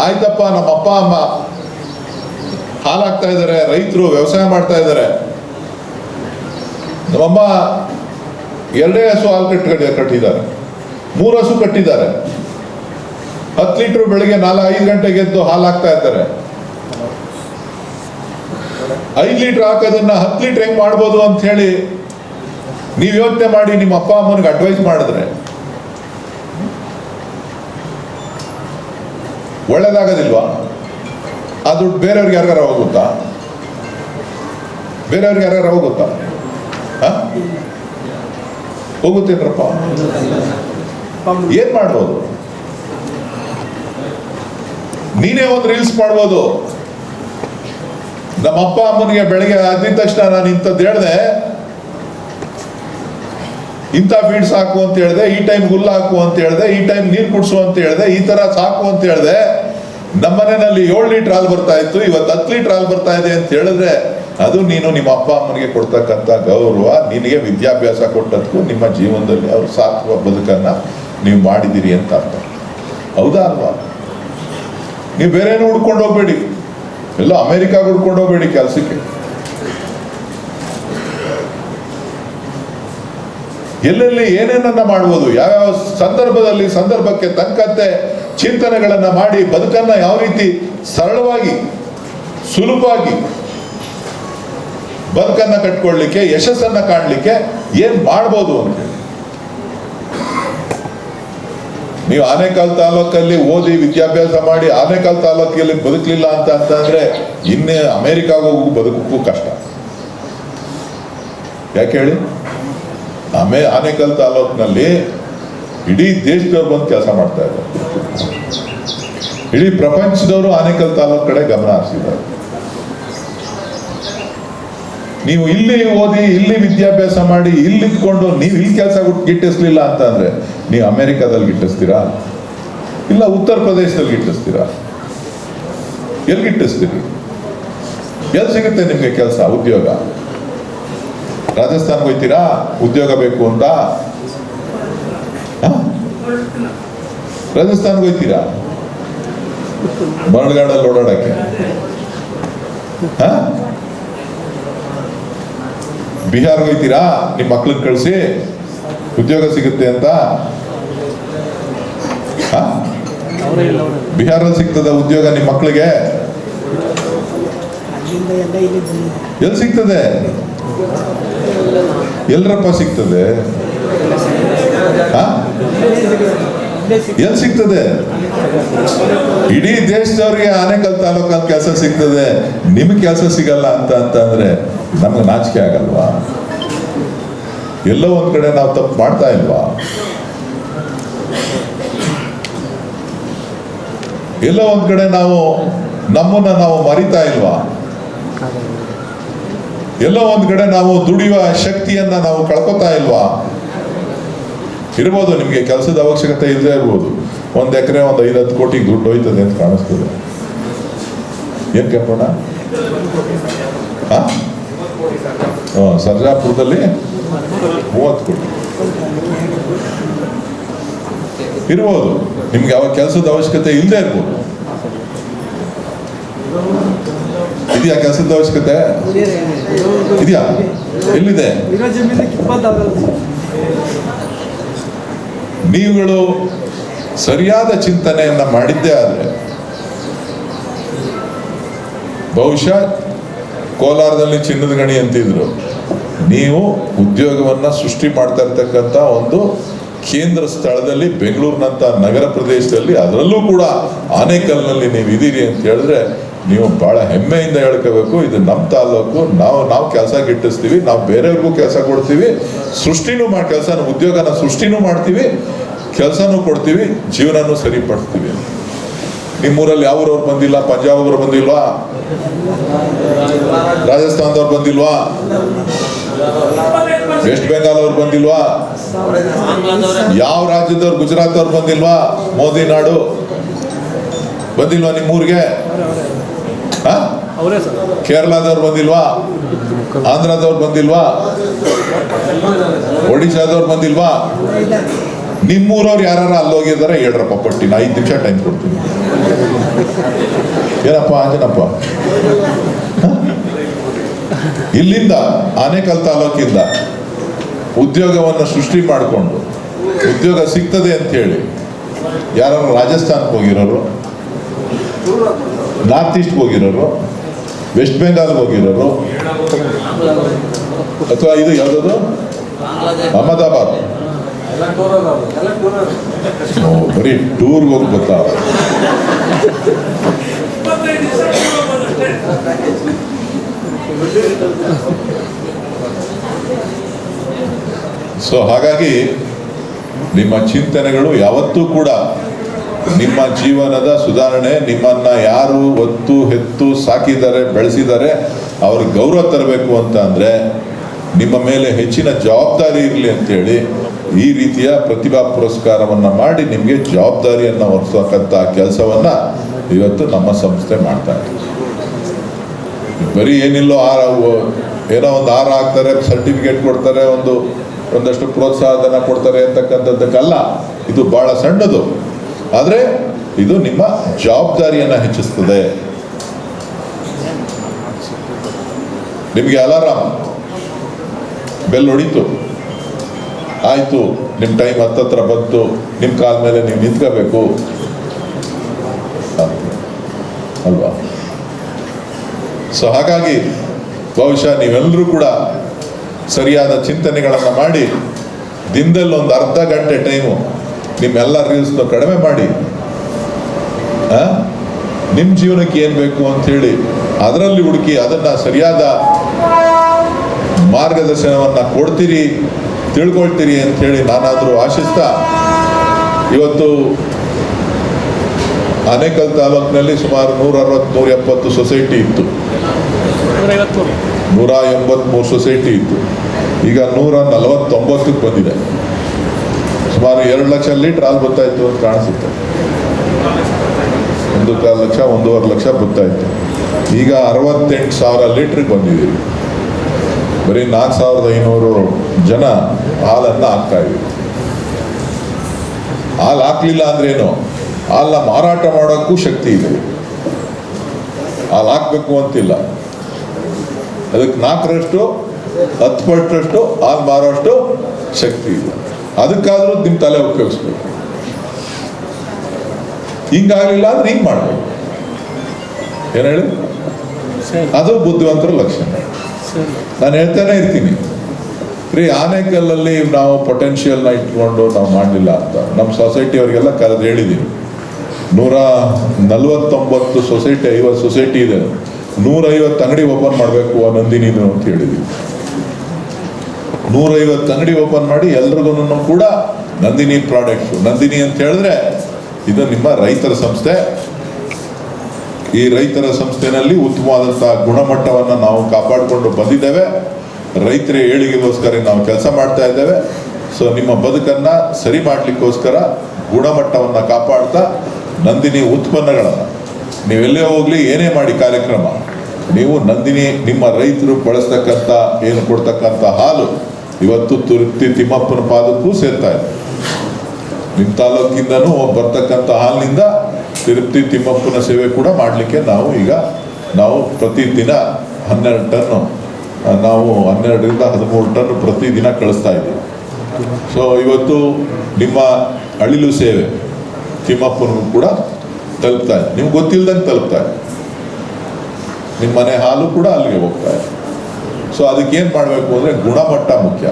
ಆಯ್ತಪ್ಪ, ನಮ್ಮ ಅಪ್ಪ ಅಮ್ಮ ಹಾಲಾಗ್ತಾ ಇದ್ದಾರೆ, ರೈತರು ವ್ಯವಸಾಯ ಮಾಡ್ತಾ ಇದ್ದಾರೆ, ನಮ್ಮಮ್ಮ 2 ಹಸು ಹಾಲು ಕಟ್ಟಿದ್ದಾರೆ, 3 ಹಸು ಕಟ್ಟಿದ್ದಾರೆ, 10 ಲೀಟರ್ ಬೆಳಿಗ್ಗೆ 4-5 ಗಂಟೆಗೆ ಎದ್ದು ಹಾಲು ಹಾಕ್ತಾ ಇದ್ದಾರೆ. 5 ಲೀಟರ್ ಹಾಕೋದನ್ನ 10 ಲೀಟರ್ ಹೆಂಗ್ ಮಾಡ್ಬೋದು ಅಂತ ಹೇಳಿ ನೀವು ಯೋಚನೆ ಮಾಡಿ ನಿಮ್ಮ ಅಪ್ಪ ಅಮ್ಮನಿಗೆ ಅಡ್ವೈಸ್ ಮಾಡಿದ್ರೆ ಒಳ್ಳೇದಾಗೋದಿಲ್ವಾ? ಆ ದುಡ್ಡು ಬೇರೆಯವ್ರಿಗೆ ಯಾರಿಗಾರ ಹೋಗುತ್ತಾ? ಬೇರೆಯವ್ರಿಗೆ ಯಾರಿಗಾರ ಹೋಗುತ್ತಾ? ಹೋಗುತ್ತೇನ್ರಪ್ಪ? ಏನ್ ಮಾಡ್ಬೋದು? ನೀನೇ ಒಂದು ರೀಲ್ಸ್ ಮಾಡ್ಬೋದು. ನಮ್ಮ ಅಪ್ಪ ಅಮ್ಮನಿಗೆ ಬೆಳಗ್ಗೆ ಆಗಿದ ತಕ್ಷಣ ನಾನು ಇಂಥದ್ದು ಹೇಳ್ದೆ, ಇಂಥ ಫೀಡ್ ಸಾಕು ಅಂತ ಹೇಳಿದೆ, ಈ ಟೈಮ್ ಹುಲ್ಲು ಹಾಕು ಅಂತ ಹೇಳಿದೆ, ಈ ಟೈಮ್ ನೀರು ಕುಡಿಸು ಅಂತ ಹೇಳಿದೆ, ಈ ತರ ಸಾಕು ಅಂತ ಹೇಳಿದೆ. ನಮ್ಮನೆಯಲ್ಲಿ 7 ಲೀಟರ್ ಹಾಲು ಬರ್ತಾ ಇತ್ತು, ಇವತ್ತು 10 ಲೀಟರ್ ಹಾಲು ಬರ್ತಾ ಇದೆ ಅಂತ ಹೇಳಿದ್ರೆ ಅದು ನೀನು ನಿಮ್ಮ ಅಪ್ಪ ಅಮ್ಮನಿಗೆ ಕೊಡ್ತಕ್ಕಂಥ ಗೌರವ, ನಿನಗೆ ವಿದ್ಯಾಭ್ಯಾಸ ಕೊಟ್ಟದಕ್ಕೂ ನಿಮ್ಮ ಜೀವನದಲ್ಲಿ ಅವ್ರು ಸಾಕುವ ಬದುಕನ್ನ ನೀವು ಮಾಡಿದ್ದೀರಿ ಅಂತ ಅರ್ಥ. ಹೌದಾ ಅಲ್ವಾ? ನೀವು ಬೇರೇನು ಹುಡ್ಕೊಂಡು ಹೋಗ್ಬೇಡಿ, ಎಲ್ಲ ಅಮೆರಿಕಾಗೆ ಹುಡ್ಕೊಂಡು ಹೋಗ್ಬೇಡಿ ಕೆಲಸಕ್ಕೆ. ಎಲ್ಲೆಲ್ಲಿ ಏನೇನನ್ನ ಮಾಡ್ಬೋದು, ಯಾವ್ಯಾವ ಸಂದರ್ಭದಲ್ಲಿ ಸಂದರ್ಭಕ್ಕೆ ತಕ್ಕಂತೆ ಚಿಂತನೆಗಳನ್ನ ಮಾಡಿ ಬದುಕನ್ನ ಯಾವ ರೀತಿ ಸರಳವಾಗಿ ಸುಲಭವಾಗಿ ಬದುಕನ್ನ ಕಟ್ಕೊಳ್ಳಿಕ್ಕೆ, ಯಶಸ್ಸನ್ನ ಕಾಣಲಿಕ್ಕೆ ಏನ್ ಮಾಡ್ಬೋದು ಅಂತ. ನೀವು ಆನೇಕಲ್ ತಾಲೂಕಲ್ಲಿ ಓದಿ ವಿದ್ಯಾಭ್ಯಾಸ ಮಾಡಿ ಆನೇಕಲ್ ತಾಲೂಕಲ್ಲಿ ಬದುಕಲಿಲ್ಲ ಅಂತಂದ್ರೆ ಇನ್ನೇ ಅಮೆರಿಕಾಗ ಹೋಗು ಬದುಕಕ್ಕೂ ಕಷ್ಟ. ಯಾಕೆ ಹೇಳಿ? ಆನೇಕಲ್ ತಾಲೂಕಿನಲ್ಲಿ ಇಡೀ ದೇಶದವ್ರು ಬಂದು ಕೆಲಸ ಮಾಡ್ತಾ ಇದ್ದಾರೆ, ಇಡೀ ಪ್ರಪಂಚದವರು ಆನೇಕಲ್ ತಾಲೂಕು ಕಡೆ ಗಮನ ಹರಿಸಿದ್ದಾರೆ. ನೀವು ಇಲ್ಲಿ ಓದಿ ಇಲ್ಲಿ ವಿದ್ಯಾಭ್ಯಾಸ ಮಾಡಿ ಇಲ್ಲಿ ಇಟ್ಕೊಂಡು ನೀವು ಇಲ್ಲಿ ಕೆಲಸ ಗಿಟ್ಟಿಸ್ಲಿಲ್ಲ ಅಂತ ಅಂದ್ರೆ ನೀವು ಅಮೆರಿಕಾದಲ್ಲಿ ಗಿಟ್ಟಿಸ್ತೀರಾ? ಇಲ್ಲ ಉತ್ತರ ಪ್ರದೇಶದಲ್ಲಿ ಗಿಟ್ಟಿಸ್ತೀರಾ? ಎಲ್ಲಿ ಗಿಟ್ಟಿಸ್ತೀರಿ? ಎಲ್ಲಿ ಸಿಗುತ್ತೆ ನಿಮ್ಗೆ ಕೆಲಸ, ಉದ್ಯೋಗ? ರಾಜಸ್ಥಾನ್ಗೆ ಹೋಗ್ತೀರಾ ಉದ್ಯೋಗ ಬೇಕು ಅಂತ? ರಾಜಸ್ಥಾನ್ಗೆ ಹೋಗ್ತೀರಾ ಮರಳುಗಾಡಲ್ಲಿ ಓಡಾಡಕ್ಕೆ? ಬಿಹಾರ್ಗೆ ಹೋಗ್ತೀರಾ ನಿಮ್ಮ ಮಕ್ಳನ್ನ ಕಳಿಸಿ ಉದ್ಯೋಗ ಸಿಗುತ್ತೆ ಅಂತ? ಬಿಹಾರಲ್ಲಿ ಸಿಗ್ತದ ಉದ್ಯೋಗ ನಿಮ್ಮ ಮಕ್ಕಳಿಗೆ? ಎಲ್ಲಿ ಸಿಗ್ತದೆ? ಎಲ್ರಪ್ಪ ಸಿಗ್ತದೆ? ಎಲ್ಲಿ ಸಿಗ್ತದೆ? ಇಡೀ ದೇಶದವ್ರಿಗೆ ಆನೇಕಲ್ ತಾಲೂಕಲ್ಲಿ ಕೆಲಸ ಸಿಗ್ತದೆ, ನಿಮ್ಗೆ ಕೆಲಸ ಸಿಗಲ್ಲ ಅಂತಂದ್ರೆ ನಮ್ಗೆ ನಾಚಿಕೆ ಆಗಲ್ವಾ? ಎಲ್ಲೋ ಒಂದ್ ಕಡೆ ನಾವು ತಪ್ಪು ಮಾಡ್ತಾ ಇಲ್ವಾ? ಎಲ್ಲೋ ಒಂದ್ ಕಡೆ ನಾವು ನಮ್ಮನ್ನ ನಾವು ಮರಿತಾ ಇಲ್ವಾ? ಎಲ್ಲೋ ಒಂದ್ ಕಡೆ ನಾವು ದುಡಿಯುವ ಶಕ್ತಿಯನ್ನ ನಾವು ಕಳ್ಕೊತಾ ಇಲ್ವಾ? ಇರ್ಬೋದು, ನಿಮ್ಗೆ ಕೆಲಸದ ಅವಶ್ಯಕತೆ ಇಲ್ಲದೆ ಇರ್ಬೋದು, 1 ಎಕರೆ 5-10 ಕೋಟಿ ದುಡ್ಡು ಹೋಯ್ತದೆ ಅಂತ ಕಾಣಿಸ್ತದೆ. ಏನ್ ಕೆಂಪಣ್ಣ? ಸರ್ಜಾಪುರದಲ್ಲಿ 30 ಕೋಟಿ ಇರ್ಬೋದು, ನಿಮ್ಗೆ ಯಾವ ಕೆಲಸದ ಅವಶ್ಯಕತೆ ಇಲ್ಲದೆ ಇರ್ಬೋದು. ಇದೆಯಾ ಕೆಲಸದ ಅವಶ್ಯಕತೆ? ಇದೆಯಾ? ಎಲ್ಲಿದೆ? ನೀವುಗಳು ಸರಿಯಾದ ಚಿಂತನೆಯನ್ನ ಮಾಡಿದ್ದೇ ಆದ್ರೆ ಬಹುಶಃ ಕೋಲಾರದಲ್ಲಿ ಚಿನ್ನದ ಗಣಿ ಅಂತಿದ್ರು, ನೀವು ಉದ್ಯೋಗವನ್ನ ಸೃಷ್ಟಿ ಮಾಡ್ತಾ ಇರ್ತಕ್ಕಂಥ ಒಂದು ಕೇಂದ್ರ ಸ್ಥಳದಲ್ಲಿ ಬೆಂಗಳೂರಿನಂತ ನಗರ ಪ್ರದೇಶದಲ್ಲಿ, ಅದರಲ್ಲೂ ಕೂಡ ಆನೇಕಲ್ನಲ್ಲಿ ನೀವು ಇದೀರಿ ಅಂತ ಹೇಳಿದ್ರೆ ನೀವು ಬಹಳ ಹೆಮ್ಮೆಯಿಂದ ಹೇಳ್ಕೋಬೇಕು, ಇದು ನಮ್ಮ ತಾಲೂಕು, ನಾವು ಕೆಲಸ ಗಿಟ್ಟಿಸ್ತೀವಿ, ನಾವು ಬೇರೆಯವ್ರಿಗೂ ಕೆಲಸ ಕೊಡ್ತೀವಿ, ಸೃಷ್ಟಿನೂ ಉದ್ಯೋಗನ ಸೃಷ್ಟಿನೂ ಮಾಡ್ತೀವಿ, ಕೆಲಸನೂ ಕೊಡ್ತೀವಿ, ಜೀವನನೂ ಸರಿಪಡಿಸ್ತೀವಿ. ನಿಮ್ಮೂರಲ್ಲಿ ಯಾವ ಊರವ್ರು ಬಂದಿಲ್ಲ? ಪಂಜಾಬ್ ಅವರು ಬಂದಿಲ್ವಾ? ರಾಜಸ್ಥಾನದವ್ರು ಬಂದಿಲ್ವಾ? ವೆಸ್ಟ್ ಬೆಂಗಾಲ್ ಅವ್ರು ಬಂದಿಲ್ವಾ? ಯಾವ ರಾಜ್ಯದವ್ರು? ಗುಜರಾತ್ ಅವ್ರು ಬಂದಿಲ್ವಾ? ಮೋದಿ ನಾಡು ಬಂದಿಲ್ವಾ ನಿಮ್ಮೂರಿಗೆ? ಕೇರಳದವ್ರು ಬಂದಿಲ್ವಾ? ಆಂಧ್ರದವ್ರು ಬಂದಿಲ್ವಾ? ಒಡಿಶಾದವ್ರು ಬಂದಿಲ್ವಾ? ನಿಮ್ಮೂರವ್ರು ಯಾರು ಅಲ್ಲೋಗಿದ್ದಾರೆ ಹೇಳ್ರಪ್ಪ ಪಟ್ಟಿನ. 5 ನಿಮಿಷ ಟೈಮ್ ಕೊಡ್ತೀನಿ. ಏನಪ್ಪ ಆಂಜನಪ್ಪ? ಇಲ್ಲಿಂದ ಆನೇಕಲ್ ತಾಲೂಕಿಂದ ಉದ್ಯೋಗವನ್ನು ಸೃಷ್ಟಿ ಮಾಡಿಕೊಂಡು ಉದ್ಯೋಗ ಸಿಗ್ತದೆ ಅಂತ ಹೇಳಿ ಯಾರು ರಾಜಸ್ಥಾನಕ್ಕೆ ಹೋಗಿರೋರು, ನಾರ್ತ್ ಈಸ್ಟ್ಗೆ ಹೋಗಿರೋರು, ವೆಸ್ಟ್ ಬೆಂಗಾಲ್ಗೆ ಹೋಗಿರೋರು, ಅಥವಾ ಇದು ಯಾವುದದು ಅಹಮದಾಬಾದ್, ಬರೀ ಟೂರ್ಗೆ ಹೋಗಿ ಗೊತ್ತಾ? ಸೊ ಹಾಗಾಗಿ ನಿಮ್ಮ ಚಿಂತನೆಗಳು ಯಾವತ್ತೂ ಕೂಡ ನಿಮ್ಮ ಜೀವನದ ಸುಧಾರಣೆ, ನಿಮ್ಮನ್ನ ಯಾರು ಒತ್ತು ಹೆತ್ತು ಸಾಕಿದ್ದಾರೆ ಬೆಳೆಸಿದ್ದಾರೆ ಅವ್ರಿಗೆ ಗೌರವ ತರಬೇಕು ಅಂತ ಅಂದ್ರೆ ನಿಮ್ಮ ಮೇಲೆ ಹೆಚ್ಚಿನ ಜವಾಬ್ದಾರಿ ಇರಲಿ ಅಂತೇಳಿ ಈ ರೀತಿಯ ಪ್ರತಿಭಾ ಪುರಸ್ಕಾರವನ್ನ ಮಾಡಿ ನಿಮಗೆ ಜವಾಬ್ದಾರಿಯನ್ನು ಹೊರಿಸತಕ್ಕಂಥ ಕೆಲಸವನ್ನ ಇವತ್ತು ನಮ್ಮ ಸಂಸ್ಥೆ ಮಾಡ್ತಾ ಇದೆ. ಬರೀ ಏನಿಲ್ಲೋ ಏನೋ ಒಂದು ಹಾರ ಹಾಕ್ತಾರೆ, ಸರ್ಟಿಫಿಕೇಟ್ ಕೊಡ್ತಾರೆ, ಒಂದಷ್ಟು ಪ್ರೋತ್ಸಾಹಧನ ಕೊಡ್ತಾರೆ ಅಂತಕ್ಕಂಥದ್ದಕ್ಕಲ್ಲ. ಇದು ಬಹಳ ಸಣ್ಣದು, ಆದರೆ ಇದು ನಿಮ್ಮ ಜವಾಬ್ದಾರಿಯನ್ನು ಹೆಚ್ಚಿಸ್ತದೆ. ನಿಮಗೆ ಅಲಾರಾಮ್ ಬೆಲ್ ಹೊಡಿತು, ಆಯಿತು, ನಿಮ್ಮ ಟೈಮ್ ಹತ್ತತ್ರ ಬಂತು, ನಿಮ್ಮ ಕಾಲ ಮೇಲೆ ನೀವು ನಿಂತ್ಕೋಬೇಕು ಅಲ್ವಾ? ಸೊ ಹಾಗಾಗಿ ಬಹುಶಃ ನೀವೆಲ್ಲರೂ ಕೂಡ ಸರಿಯಾದ ಚಿಂತನೆಗಳನ್ನು ಮಾಡಿ ದಿನದಲ್ಲಿ ಒಂದು ಅರ್ಧ ಗಂಟೆ ಟೈಮು ನಿಮ್ಮೆಲ್ಲ ರೀಲ್ಸ್ನ ಕಡಿಮೆ ಮಾಡಿ ನಿಮ್ಮ ಜೀವನಕ್ಕೆ ಏನು ಬೇಕು ಅಂಥೇಳಿ ಅದರಲ್ಲಿ ಹುಡುಕಿ ಅದನ್ನು ಸರಿಯಾದ ಮಾರ್ಗದರ್ಶನವನ್ನು ಕೊಡ್ತೀರಿ, ತಿಳ್ಕೊಳ್ತೀರಿ ಅಂಥೇಳಿ ನಾನಾದರೂ ಆಶಿಸ್ತಾ, ಇವತ್ತು ಆನೇಕಲ್ ತಾಲೂಕಿನಲ್ಲಿ ಸುಮಾರು 160-170 ಸೊಸೈಟಿ ಇತ್ತು, 183 ಸೊಸೈಟಿ ಇತ್ತು. ಈಗ 149ಕ್ಕೆ ಬಂದಿದೆ. ಸುಮಾರು 2 ಲಕ್ಷ ಲೀಟರ್ ಹಾಲು ಬರ್ತಾ ಇತ್ತು ಅಂತ ಕಾಣಿಸುತ್ತೆ. 1.25 ಲಕ್ಷ 1.5 ಲಕ್ಷ ಬರ್ತಾ ಇತ್ತು. ಈಗ 68,000 ಲೀಟ್ರಿಗೆ ಬಂದಿದ್ದೀವಿ. ಬರೀ 4,500 ಜನ ಹಾಲನ್ನು ಹಾಕ್ತಾ ಇದ್ದೀವಿ. ಹಾಲು ಹಾಕ್ಲಿಲ್ಲ ಅಂದ್ರೇನು? ಹಾಲನ್ನ ಮಾರಾಟ ಮಾಡೋಕ್ಕೂ ಶಕ್ತಿ ಇದೆ. ಹಾಲು ಹಾಕ್ಬೇಕು ಅಂತಿಲ್ಲ, ಅದಕ್ಕೆ 4ರಷ್ಟು 10% ಹಾಲು ಮಾರೋಷ್ಟು ಶಕ್ತಿ ಇದೆ. ಅದಕ್ಕಾದ್ರೂ ನಿಮ್ಮ ತಲೆ ಉಪಯೋಗಿಸ್ಬೇಕು. ಹಿಂಗಾಗಲಿಲ್ಲ ಅಂದ್ರೆ ಹಿಂಗೆ ಮಾಡಬೇಕು. ಏನು ಹೇಳಿ? ಅದು ಬುದ್ಧಿವಂತರ ಲಕ್ಷಣ. ನಾನು ಹೇಳ್ತಾನೆ ಇರ್ತೀನಿ ರೀ, ಆನೇಕಲ್ಲಲ್ಲಿ ನಾವು ಪೊಟೆನ್ಷಿಯಲ್ನ ಇಟ್ಕೊಂಡು ನಾವು ಮಾಡಲಿಲ್ಲ ಅಂತ ನಮ್ಮ ಸೊಸೈಟಿಯವರಿಗೆಲ್ಲ ಕರೆದು ಹೇಳಿದ್ದೀವಿ. 149 ಸೊಸೈಟಿ, 50 ಸೊಸೈಟಿ ಇದೆ, 150 ಅಂಗಡಿ ಓಪನ್ ಮಾಡಬೇಕು ನಂದಿನಿದು ಅಂತ ಹೇಳಿದ್ವಿ. 150 ಅಂಗಡಿ ಓಪನ್ ಮಾಡಿ ಎಲ್ರಿಗೂ ಕೂಡ ನಂದಿನಿ ಪ್ರಾಡಕ್ಟ್ಸ್. ನಂದಿನಿ ಅಂತ ಹೇಳಿದ್ರೆ ಇದು ನಿಮ್ಮ ರೈತರ ಸಂಸ್ಥೆ. ಈ ರೈತರ ಸಂಸ್ಥೆನಲ್ಲಿ ಉತ್ತಮವಾದಂತಹ ಗುಣಮಟ್ಟವನ್ನು ನಾವು ಕಾಪಾಡಿಕೊಂಡು ಬಂದಿದ್ದೇವೆ. ರೈತರ ಏಳಿಗೆಗೋಸ್ಕರ ನಾವು ಕೆಲಸ ಮಾಡ್ತಾ ಇದ್ದೇವೆ. ಸೊ ನಿಮ್ಮ ಬದುಕನ್ನು ಸರಿ ಮಾಡಲಿಕ್ಕೋಸ್ಕರ ಗುಣಮಟ್ಟವನ್ನು ಕಾಪಾಡ್ತಾ ನಂದಿನಿ ಉತ್ಪನ್ನಗಳನ್ನು ನೀವೆಲ್ಲೇ ಹೋಗಲಿ, ಏನೇ ಮಾಡಿ ಕಾರ್ಯಕ್ರಮ, ನೀವು ನಂದಿನಿ ನಿಮ್ಮ ರೈತರು ಬಳಸ್ತಕ್ಕಂಥ ಏನು ಕೊಡ್ತಕ್ಕಂಥ ಹಾಲು ಇವತ್ತು ತುರ್ತಿ ತಿಮ್ಮಪ್ಪನ ಪಾದಕ್ಕೂ ಸೇರ್ತಾ ಇದೆ. ನಿಮ್ಮ ತಾಲೂಕಿಂದನೂ ಬರ್ತಕ್ಕಂಥ ಹಾಲಿನಿಂದ ತಿರುಪ್ತಿ ತಿಮ್ಮಪ್ಪನ ಸೇವೆ ಕೂಡ ಮಾಡಲಿಕ್ಕೆ ನಾವು ಪ್ರತಿದಿನ 12 ಟನ್ನು, ನಾವು 12ರಿಂದ 13 ಟನ್ ಪ್ರತಿದಿನ ಕಳಿಸ್ತಾ ಇದ್ದೀವಿ. ಸೊ ಇವತ್ತು ನಿಮ್ಮ ಅಳಿಲು ಸೇವೆ ತಿಮ್ಮಪ್ಪನಿಗೂ ಕೂಡ ತಲುಪ್ತಾ ಇದೆ. ನಿಮ್ಗೆ ಗೊತ್ತಿಲ್ದಂಗೆ ತಲುಪ್ತಾ ಇದೆ. ನಿಮ್ಮ ಮನೆ ಹಾಲು ಕೂಡ ಅಲ್ಲಿಗೆ ಹೋಗ್ತಾ ಇದೆ. ಸೊ ಅದಕ್ಕೇನು ಮಾಡಬೇಕು ಅಂದರೆ ಗುಣಮಟ್ಟ ಮುಖ್ಯ.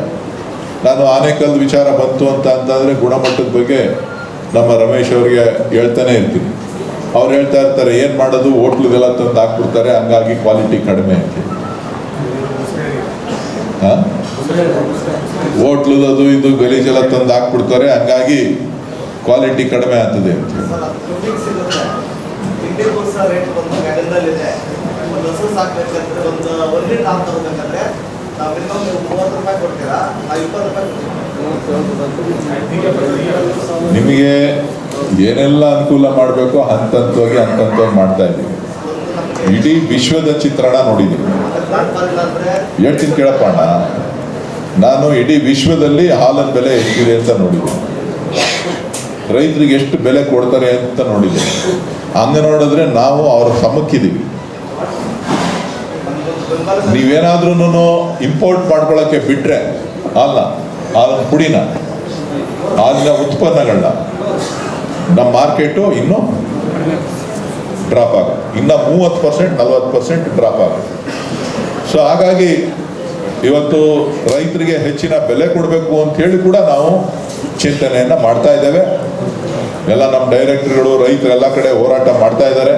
ನಾನು ಆನೇಕಲ್ ವಿಚಾರ ಬಂತು ಅಂತಂದರೆ ಗುಣಮಟ್ಟದ ಬಗ್ಗೆ ನಮ್ಮ ರಮೇಶ್ ಅವರಿಗೆ ಹೇಳ್ತಾನೆ ಇರ್ತೀನಿ. ಅವ್ರು ಹೇಳ್ತಾ ಇರ್ತಾರೆ, ಏನು ಮಾಡೋದು, ಹೋಟ್ಲುಗೆಲ್ಲ ತಂದು ಹಾಕ್ಬಿಡ್ತಾರೆ, ಹಂಗಾಗಿ ಕ್ವಾಲಿಟಿ ಕಡಿಮೆ ಅಂತ. ಹೋಟ್ಲದು ಇದು ಗಲೀಜೆಲ್ಲ ತಂದು ಹಾಕ್ಬಿಡ್ತಾರೆ, ಹಂಗಾಗಿ ಕ್ವಾಲಿಟಿ ಕಡಿಮೆ ಆಗ್ತದೆ ಅಂತ. ಕೂಸ ರೇಟ್ ಬಂದು ಗಗನದಲ್ಲಿದೆ. ಒಂದು ಹಸು ಸಾಕ್ಬೇಕಂದ್ರೆ ಒಂದು ಲೀಟರ್ ಹಾಲು ತಗೋಬೇಕಂದ್ರೆ ನಾವು ಮಿನಿಮಮ್ ನೀವು 30 ರೂಪಾಯಿ ಕೊಡ್ತೀರಾ, ನಾವು 20 ರೂಪಾಯಿ ಕೊಡ್ತೀವಿ. ನಿಮಗೆ ಏನೆಲ್ಲ ಅನುಕೂಲ ಮಾಡಬೇಕು ಹಂತವಾಗಿ ಮಾಡ್ತಾ ಇದ್ದೀವಿ. ಇಡೀ ವಿಶ್ವದ ಚಿತ್ರಣ ನೋಡಿದ್ದೀನಿ. ಹೇಳ್ತೀನಿ ಕೇಳಪ್ಪ ಅಣ್ಣ, ನಾನು ಇಡೀ ವಿಶ್ವದಲ್ಲಿ ಹಾಲಿನ ಬೆಲೆ ಎಷ್ಟಿದೆ ಅಂತ ನೋಡಿದ್ದೀನಿ, ರೈತರಿಗೆ ಎಷ್ಟು ಬೆಲೆ ಕೊಡ್ತಾರೆ ಅಂತ ನೋಡಿದ್ದೀನಿ. ಹಂಗೆ ನೋಡಿದ್ರೆ ನಾವು ಅವ್ರ ಸಮಕ್ಕಿದ್ದೀವಿ. ನೀವೇನಾದ್ರೂ ಇಂಪೋರ್ಟ್ ಮಾಡ್ಕೊಳ್ಳೋಕ್ಕೆ ಬಿಟ್ರೆ ಹಾಲಿನ ಪುಡಿನ, ಹಾಲಿನ ಉತ್ಪನ್ನಗಳನ್ನ ನಮ್ಮ ಮಾರ್ಕೆಟು ಇನ್ನೂ ಡ್ರಾಪ್ ಆಗುತ್ತೆ, ಇನ್ನು 30% 40% ಡ್ರಾಪ್ ಆಗುತ್ತೆ. ಸೊ ಹಾಗಾಗಿ ಇವತ್ತು ರೈತರಿಗೆ ಹೆಚ್ಚಿನ ಬೆಲೆ ಕೊಡಬೇಕು ಅಂತ ಹೇಳಿ ಕೂಡ ನಾವು ಚಿಂತನೆಯನ್ನು ಮಾಡ್ತಾ ಇದ್ದೇವೆ. ಎಲ್ಲ ನಮ್ಮ ಡೈರೆಕ್ಟರ್ಗಳು ರೈತರೆಲ್ಲ ಕಡೆ ಹೋರಾಟ ಮಾಡ್ತಾ ಇದ್ದಾರೆ.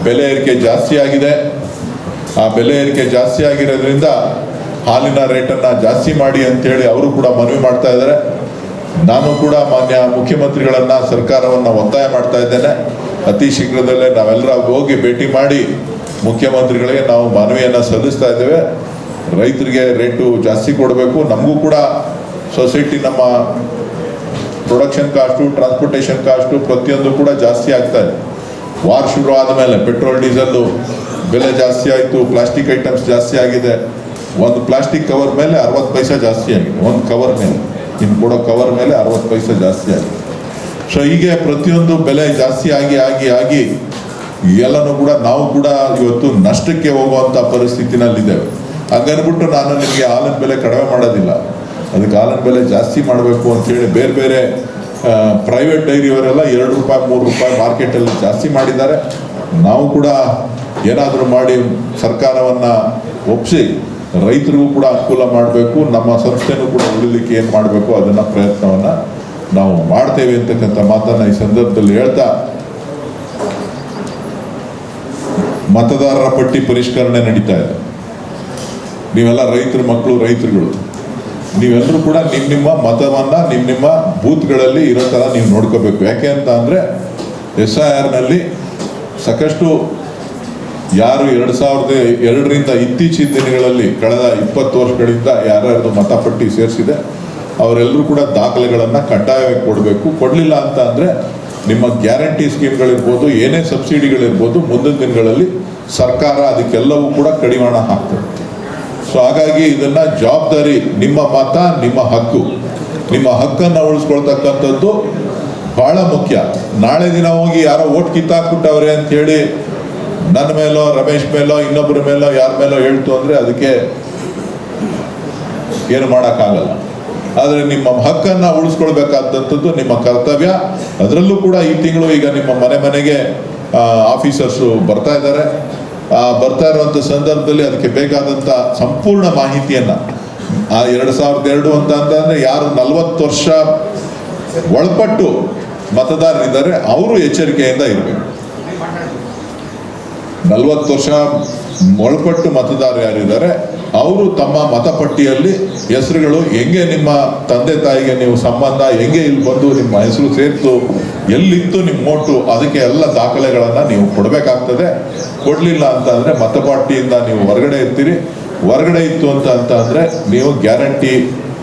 ಬೆಲೆ ಏರಿಕೆ ಜಾಸ್ತಿ ಆಗಿದೆ. ಆ ಬೆಲೆ ಏರಿಕೆ ಜಾಸ್ತಿ ಆಗಿರೋದ್ರಿಂದ ಹಾಲಿನ ರೇಟನ್ನು ಜಾಸ್ತಿ ಮಾಡಿ ಅಂತೇಳಿ ಅವರು ಕೂಡ ಮನವಿ ಮಾಡ್ತಾ ಇದ್ದಾರೆ. ನಾನು ಕೂಡ ಮಾನ್ಯ ಮುಖ್ಯಮಂತ್ರಿಗಳನ್ನು, ಸರ್ಕಾರವನ್ನು ಒತ್ತಾಯ ಮಾಡ್ತಾ ಇದ್ದೇನೆ. ಅತಿ ಶೀಘ್ರದಲ್ಲೇ ನಾವೆಲ್ಲರ ಹೋಗಿ ಭೇಟಿ ಮಾಡಿ ಮುಖ್ಯಮಂತ್ರಿಗಳಿಗೆ ನಾವು ಮನವಿಯನ್ನು ಸಲ್ಲಿಸ್ತಾ ಇದ್ದೇವೆ. ರೈತರಿಗೆ ರೇಟು ಜಾಸ್ತಿ ಕೊಡಬೇಕು. ನಮಗೂ ಕೂಡ ಸೊಸೈಟಿ ನಮ್ಮ ಪ್ರೊಡಕ್ಷನ್ ಕಾಸ್ಟು, ಟ್ರಾನ್ಸ್ಪೋರ್ಟೇಷನ್ ಕಾಸ್ಟು ಪ್ರತಿಯೊಂದು ಕೂಡ ಜಾಸ್ತಿ ಆಗ್ತಾ ಇದೆ. ವಾರ್ ಶುರು ಆದಮೇಲೆ ಪೆಟ್ರೋಲ್ ಡೀಸೆಲ್ಲು ಬೆಲೆ ಜಾಸ್ತಿ ಆಯಿತು, ಪ್ಲಾಸ್ಟಿಕ್ ಐಟಮ್ಸ್ ಜಾಸ್ತಿ ಆಗಿದೆ. ಒಂದು ಪ್ಲಾಸ್ಟಿಕ್ ಕವರ್ ಮೇಲೆ 60 ಪೈಸೆ ಜಾಸ್ತಿ ಆಗಿದೆ, ಒಂದು ಕವರ್ ಮೇಲೆ, ಇನ್ನು ಕೊಡೋ ಕವರ್ ಮೇಲೆ 60 ಪೈಸೆ ಜಾಸ್ತಿ ಆಗಿದೆ. ಸೊ ಹೀಗೆ ಪ್ರತಿಯೊಂದು ಬೆಲೆ ಜಾಸ್ತಿ ಆಗಿ ಎಲ್ಲನೂ ಕೂಡ ನಾವು ಕೂಡ ಇವತ್ತು ನಷ್ಟಕ್ಕೆ ಹೋಗುವಂಥ ಪರಿಸ್ಥಿತಿನಲ್ಲಿದ್ದೇವೆ. ಹಾಗನ್ಬಿಟ್ಟು ನಾನು ನಿಮಗೆ ಹಾಲಿನ ಬೆಲೆ ಕಡಿಮೆ ಮಾಡೋದಿಲ್ಲ, ಅದಕ್ಕೆ ಹಾಲಿನ ಬೆಲೆ ಜಾಸ್ತಿ ಮಾಡಬೇಕು ಅಂತೇಳಿ ಬೇರೆ ಬೇರೆ ಪ್ರೈವೇಟ್ ಡೈರಿಯವರೆಲ್ಲ 2 ರೂಪಾಯಿ 3 ರೂಪಾಯಿ ಮಾರ್ಕೆಟಲ್ಲಿ ಜಾಸ್ತಿ ಮಾಡಿದ್ದಾರೆ. ನಾವು ಕೂಡ ಏನಾದರೂ ಮಾಡಿ ಸರ್ಕಾರವನ್ನು ಒಪ್ಪಿಸಿ ರೈತರಿಗೂ ಕೂಡ ಅನುಕೂಲ ಮಾಡಬೇಕು, ನಮ್ಮ ಸಂಸ್ಥೆನೂ ಕೂಡ ಉಳಿಲಿಕ್ಕೆ ಏನು ಮಾಡಬೇಕು ಅದನ್ನು ಪ್ರಯತ್ನವನ್ನು ನಾವು ಮಾಡ್ತೇವೆ ಅಂತಕ್ಕಂಥ ಮಾತನ್ನು ಈ ಸಂದರ್ಭದಲ್ಲಿ ಹೇಳ್ತಾ, ಮತದಾರರ ಪಟ್ಟಿ ಪರಿಷ್ಕರಣೆ ನಡೀತಾ ಇದೆ. ನೀವೆಲ್ಲ ರೈತರ ಮಕ್ಕಳು, ರೈತರುಗಳು, ನೀವೆಲ್ಲರೂ ಕೂಡ ನಿಮ್ಮ ಮತವನ್ನು ನಿಮ್ಮ ಬೂತ್ಗಳಲ್ಲಿ ಇರೋ ಥರ ನೀವು ನೋಡ್ಕೋಬೇಕು. ಯಾಕೆ ಅಂತ ಅಂದರೆ SIRನಲ್ಲಿ ಸಾಕಷ್ಟು ಯಾರು 2002ರಿಂದ ಇತ್ತೀಚಿನ ದಿನಗಳಲ್ಲಿ ಕಳೆದ 20 ವರ್ಷಗಳಿಂದ ಯಾರ್ಯಾರ್ದು ಮತಪಟ್ಟಿ ಸೇರಿಸಿದೆ ಅವರೆಲ್ಲರೂ ಕೂಡ ದಾಖಲೆಗಳನ್ನು ಕಡ್ಡಾಯವಾಗಿ ಕೊಡಬೇಕು. ಕೊಡಲಿಲ್ಲ ಅಂತ ಅಂದರೆ ನಿಮ್ಮ ಗ್ಯಾರಂಟಿ ಸ್ಕೀಮ್ಗಳಿರ್ಬೋದು, ಏನೇ ಸಬ್ಸಿಡಿಗಳಿರ್ಬೋದು, ಮುಂದಿನ ದಿನಗಳಲ್ಲಿ ಸರ್ಕಾರ ಅದಕ್ಕೆಲ್ಲವೂ ಕೂಡ ಕಡಿವಾಣ ಹಾಕ್ತದೆ. ಸೊ ಹಾಗಾಗಿ ಇದನ್ನು ಜವಾಬ್ದಾರಿ, ನಿಮ್ಮ ಮತ ನಿಮ್ಮ ಹಕ್ಕು, ನಿಮ್ಮ ಹಕ್ಕನ್ನು ಉಳಿಸ್ಕೊಳ್ತಕ್ಕಂಥದ್ದು ಭಾಳ ಮುಖ್ಯ. ನಾಳೆ ದಿನ ಹೋಗಿ ಯಾರೋ ಓಟ್ ಕಿತ್ತಾಕ್ಬಿಟ್ಟವ್ರೆ ಅಂಥೇಳಿ ನನ್ನ ಮೇಲೋ, ರಮೇಶ್ ಮೇಲೋ, ಇನ್ನೊಬ್ಬರ ಮೇಲೋ, ಯಾರ ಮೇಲೋ ಹೇಳ್ತು ಅಂದರೆ ಅದಕ್ಕೆ ಏನು ಮಾಡೋಕ್ಕಾಗಲ್ಲ. ಆದರೆ ನಿಮ್ಮ ಹಕ್ಕನ್ನು ಉಳಿಸ್ಕೊಳ್ಬೇಕಾದಂಥದ್ದು ನಿಮ್ಮ ಕರ್ತವ್ಯ. ಅದರಲ್ಲೂ ಕೂಡ ಈ ತಿಂಗಳು ಈಗ ನಿಮ್ಮ ಮನೆಗೆ ಆಫೀಸರ್ಸು ಬರ್ತಾ ಇದ್ದಾರೆ. ಬರ್ತಾ ಇರುವಂಥ ಸಂದರ್ಭದಲ್ಲಿ ಅದಕ್ಕೆ ಬೇಕಾದಂಥ ಸಂಪೂರ್ಣ ಮಾಹಿತಿಯನ್ನು, 2002 ಅಂತಂದರೆ ಯಾರು 40 ವರ್ಷ ಒಳಪಟ್ಟು ಮತದಾರರಿದ್ದಾರೆ ಅವರು ಎಚ್ಚರಿಕೆಯಿಂದ ಇರಬೇಕು. 40 ವರ್ಷ ಒಳಪಟ್ಟು ಮತದಾರರು ಯಾರಿದ್ದಾರೆ ಅವರು ತಮ್ಮ ಮತಪಟ್ಟಿಯಲ್ಲಿ ಹೆಸರುಗಳು ಹೆಂಗೆ, ನಿಮ್ಮ ತಂದೆ ತಾಯಿಗೆ ನೀವು ಸಂಬಂಧ ಹೆಂಗೆ, ಇಲ್ಲಿ ಬಂದು ನಿಮ್ಮ ಹೆಸರು ಸೇರಿತು, ಎಲ್ಲಿತ್ತು ನಿಮ್ಮ ಓಟು, ಅದಕ್ಕೆ ಎಲ್ಲ ದಾಖಲೆಗಳನ್ನು ನೀವು ಕೊಡಬೇಕಾಗ್ತದೆ. ಕೊಡಲಿಲ್ಲ ಅಂತ ಅಂದರೆ ಮತಪಟ್ಟಿಯಿಂದ ನೀವು ಹೊರಗಡೆ ಇರ್ತೀರಿ. ಹೊರಗಡೆ ಇತ್ತು ಅಂತ ಅಂದರೆ ನೀವು ಗ್ಯಾರಂಟಿ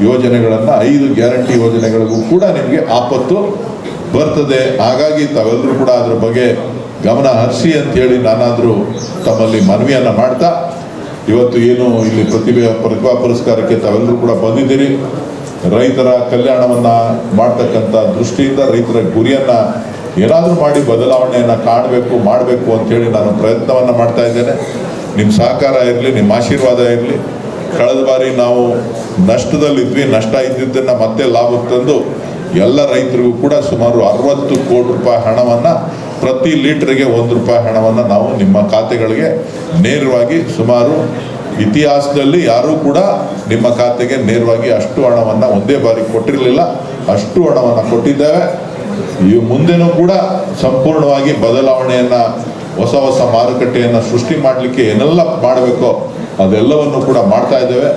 ಯೋಜನೆಗಳನ್ನು, 5 ಗ್ಯಾರಂಟಿ ಯೋಜನೆಗಳಿಗೂ ಕೂಡ ನಿಮಗೆ ಆಪತ್ತು ಬರ್ತದೆ. ಹಾಗಾಗಿ ತಾವೆಲ್ಲರೂ ಕೂಡ ಅದ್ರ ಬಗ್ಗೆ ಗಮನ ಹರಿಸಿ ಅಂತೇಳಿ ನಾನಾದರೂ ತಮ್ಮಲ್ಲಿ ಮನವಿಯನ್ನು ಮಾಡ್ತಾ, ಇವತ್ತು ಏನು ಇಲ್ಲಿ ಪ್ರತಿಭಾ ಪುರಸ್ಕಾರಕ್ಕೆ ತಾವೆಲ್ಲರೂ ಕೂಡ ಬಂದಿದ್ದೀರಿ. ರೈತರ ಕಲ್ಯಾಣವನ್ನು ಮಾಡ್ತಕ್ಕಂಥ ದೃಷ್ಟಿಯಿಂದ ರೈತರ ಗುರಿಯನ್ನು ಏನಾದರೂ ಮಾಡಿ ಬದಲಾವಣೆಯನ್ನು ಮಾಡಬೇಕು ಅಂಥೇಳಿ ನಾನು ಪ್ರಯತ್ನವನ್ನು ಮಾಡ್ತಾ ಇದ್ದೇನೆ. ನಿಮ್ಮ ಸಹಕಾರ ಇರಲಿ, ನಿಮ್ಮ ಆಶೀರ್ವಾದ ಇರಲಿ. ಕಳೆದ ಬಾರಿ ನಾವು ನಷ್ಟದಲ್ಲಿದ್ವಿ, ನಷ್ಟ ಇದ್ದಿದ್ದನ್ನು ಮತ್ತೆ ಲಾಭಕ್ಕೆ ತಂದು ಎಲ್ಲ ರೈತರಿಗೂ ಕೂಡ ಸುಮಾರು 60 ಕೋಟಿ ರೂಪಾಯಿ ಹಣವನ್ನು, ಪ್ರತಿ ಲೀಟ್ರಿಗೆ 1 ರೂಪಾಯಿ ಹಣವನ್ನು ನಾವು ನಿಮ್ಮ ಖಾತೆಗಳಿಗೆ ನೇರವಾಗಿ, ಸುಮಾರು ಇತಿಹಾಸದಲ್ಲಿ ಯಾರೂ ಕೂಡ ನಿಮ್ಮ ಖಾತೆಗೆ ನೇರವಾಗಿ ಅಷ್ಟು ಹಣವನ್ನು ಒಂದೇ ಬಾರಿ ಕೊಟ್ಟಿರಲಿಲ್ಲ. ಅಷ್ಟು ಹಣವನ್ನು ಕೊಟ್ಟಿದ್ದೇವೆ. ಈ ಮುಂದೆನೂ ಕೂಡ ಸಂಪೂರ್ಣವಾಗಿ ಬದಲಾವಣೆಯನ್ನು, ಹೊಸ ಮಾರುಕಟ್ಟೆಯನ್ನು ಸೃಷ್ಟಿ ಮಾಡಲಿಕ್ಕೆ ಏನೆಲ್ಲ ಮಾಡಬೇಕೋ ಅದೆಲ್ಲವನ್ನು ಕೂಡ ಮಾಡ್ತಾ ಇದ್ದೇವೆ.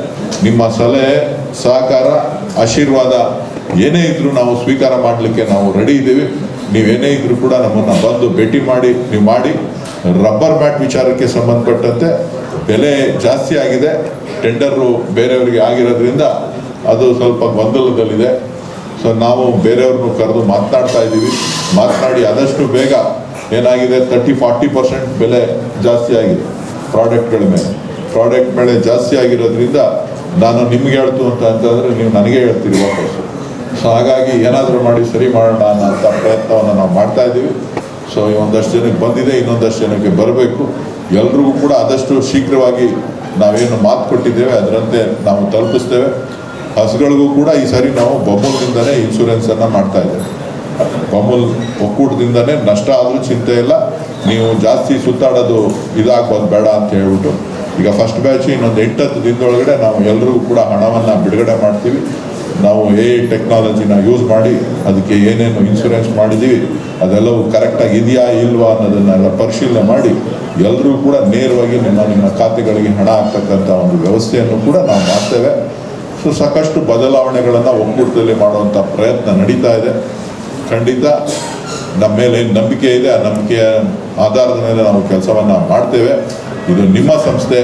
ನಿಮ್ಮ ಸಲಹೆ, ಸಹಕಾರ, ಆಶೀರ್ವಾದ ಏನೇ ಇದ್ರೂ ನಾವು ಸ್ವೀಕಾರ ಮಾಡಲಿಕ್ಕೆ ನಾವು ರೆಡಿ ಇದ್ದೀವಿ. ನೀವೇನೇ ಇದ್ರೂ ಕೂಡ ನಮ್ಮನ್ನು ಬಂದು ಭೇಟಿ ಮಾಡಿ, ನೀವು ಮಾಡಿ ರಬ್ಬರ್ ಮ್ಯಾಟ್ ವಿಚಾರಕ್ಕೆ ಸಂಬಂಧಪಟ್ಟಂತೆ ಬೆಲೆ ಜಾಸ್ತಿ ಆಗಿದೆ, ಟೆಂಡರು ಬೇರೆಯವರಿಗೆ ಆಗಿರೋದ್ರಿಂದ ಅದು ಸ್ವಲ್ಪ ಗೊಂದಲದಲ್ಲಿದೆ. ಸೊ ನಾವು ಬೇರೆಯವ್ರನ್ನು ಕರೆದು ಮಾತನಾಡ್ತಾ ಇದ್ದೀವಿ. ಮಾತನಾಡಿ ಆದಷ್ಟು ಬೇಗ ಏನಾಗಿದೆ 30-40% ಬೆಲೆ ಜಾಸ್ತಿ ಆಗಿದೆ ಪ್ರಾಡಕ್ಟ್ ಮೇಲೆ ಜಾಸ್ತಿ ಆಗಿರೋದ್ರಿಂದ ನಾನು ನಿಮ್ಗೆ ಹೇಳ್ತು ಅಂತಂದರೆ ನೀವು ನನಗೆ ಹೇಳ್ತೀರಿ ವಾಪಸ್ಸು. ಸೊ ಹಾಗಾಗಿ ಏನಾದರೂ ಮಾಡಿ ಸರಿ ಮಾಡೋಣ ಅನ್ನೋಂಥ ಪ್ರಯತ್ನವನ್ನು ನಾವು ಮಾಡ್ತಾ ಇದ್ದೀವಿ. ಸೊ ಒಂದಷ್ಟು ಜನಕ್ಕೆ ಬಂದಿದೆ, ಇನ್ನೊಂದಷ್ಟು ಜನಕ್ಕೆ ಬರಬೇಕು. ಎಲ್ರಿಗೂ ಕೂಡ ಆದಷ್ಟು ಶೀಘ್ರವಾಗಿ ನಾವೇನು ಮಾತು ಕೊಟ್ಟಿದ್ದೇವೆ ಅದರಂತೆ ನಾವು ತಲುಪಿಸ್ತೇವೆ. ಹಸುಗಳಿಗೂ ಕೂಡ ಈ ಸಾರಿ ನಾವು ಬಮೂಲ್ನಿಂದಲೇ ಇನ್ಶೂರೆನ್ಸನ್ನು ಮಾಡ್ತಾ ಇದ್ದೇವೆ. ಬಮೂಲ್ ಒಕ್ಕೂಟದಿಂದನೇ ನಷ್ಟ ಆದರೂ ಚಿಂತೆ ಇಲ್ಲ, ನೀವು ಜಾಸ್ತಿ ಸುತ್ತಾಡೋದು ಇದಾಗ್ಬೋದು ಬೇಡ ಅಂತ ಹೇಳ್ಬಿಟ್ಟು ಈಗ ಫಸ್ಟ್ ಬ್ಯಾಚ್ ಇನ್ನೊಂದು 8-10 ದಿನದೊಳಗಡೆ ನಾವು ಎಲ್ರಿಗೂ ಕೂಡ ಹಣವನ್ನು ಬಿಡುಗಡೆ ಮಾಡ್ತೀವಿ. ನಾವು ಟೆಕ್ನಾಲಜಿನ ಯೂಸ್ ಮಾಡಿ ಅದಕ್ಕೆ ಏನೇನು ಇನ್ಶೂರೆನ್ಸ್ ಮಾಡಿದ್ದೀವಿ ಅದೆಲ್ಲವೂ ಕರೆಕ್ಟಾಗಿ ಇದೆಯಾ ಇಲ್ವಾ ಅನ್ನೋದನ್ನೆಲ್ಲ ಪರಿಶೀಲನೆ ಮಾಡಿ ಎಲ್ಲರಿಗೂ ಕೂಡ ನೇರವಾಗಿ ನಿಮ್ಮ ಖಾತೆಗಳಿಗೆ ಹಣ ಆಗ್ತಕ್ಕಂಥ ಒಂದು ವ್ಯವಸ್ಥೆಯನ್ನು ಕೂಡ ನಾವು ಮಾಡ್ತೇವೆ. ಸೊ ಸಾಕಷ್ಟು ಬದಲಾವಣೆಗಳನ್ನು ಒಕ್ಕೂಟದಲ್ಲಿ ಮಾಡುವಂಥ ಪ್ರಯತ್ನ ನಡೀತಾ ಇದೆ. ಖಂಡಿತ ನಮ್ಮ ಮೇಲೆ ಏನು ನಂಬಿಕೆ ಇದೆ ಆ ನಂಬಿಕೆಯ ಆಧಾರದ ಮೇಲೆ ನಾವು ಕೆಲಸವನ್ನು ಮಾಡ್ತೇವೆ. ಇದು ನಿಮ್ಮ ಸಂಸ್ಥೆ,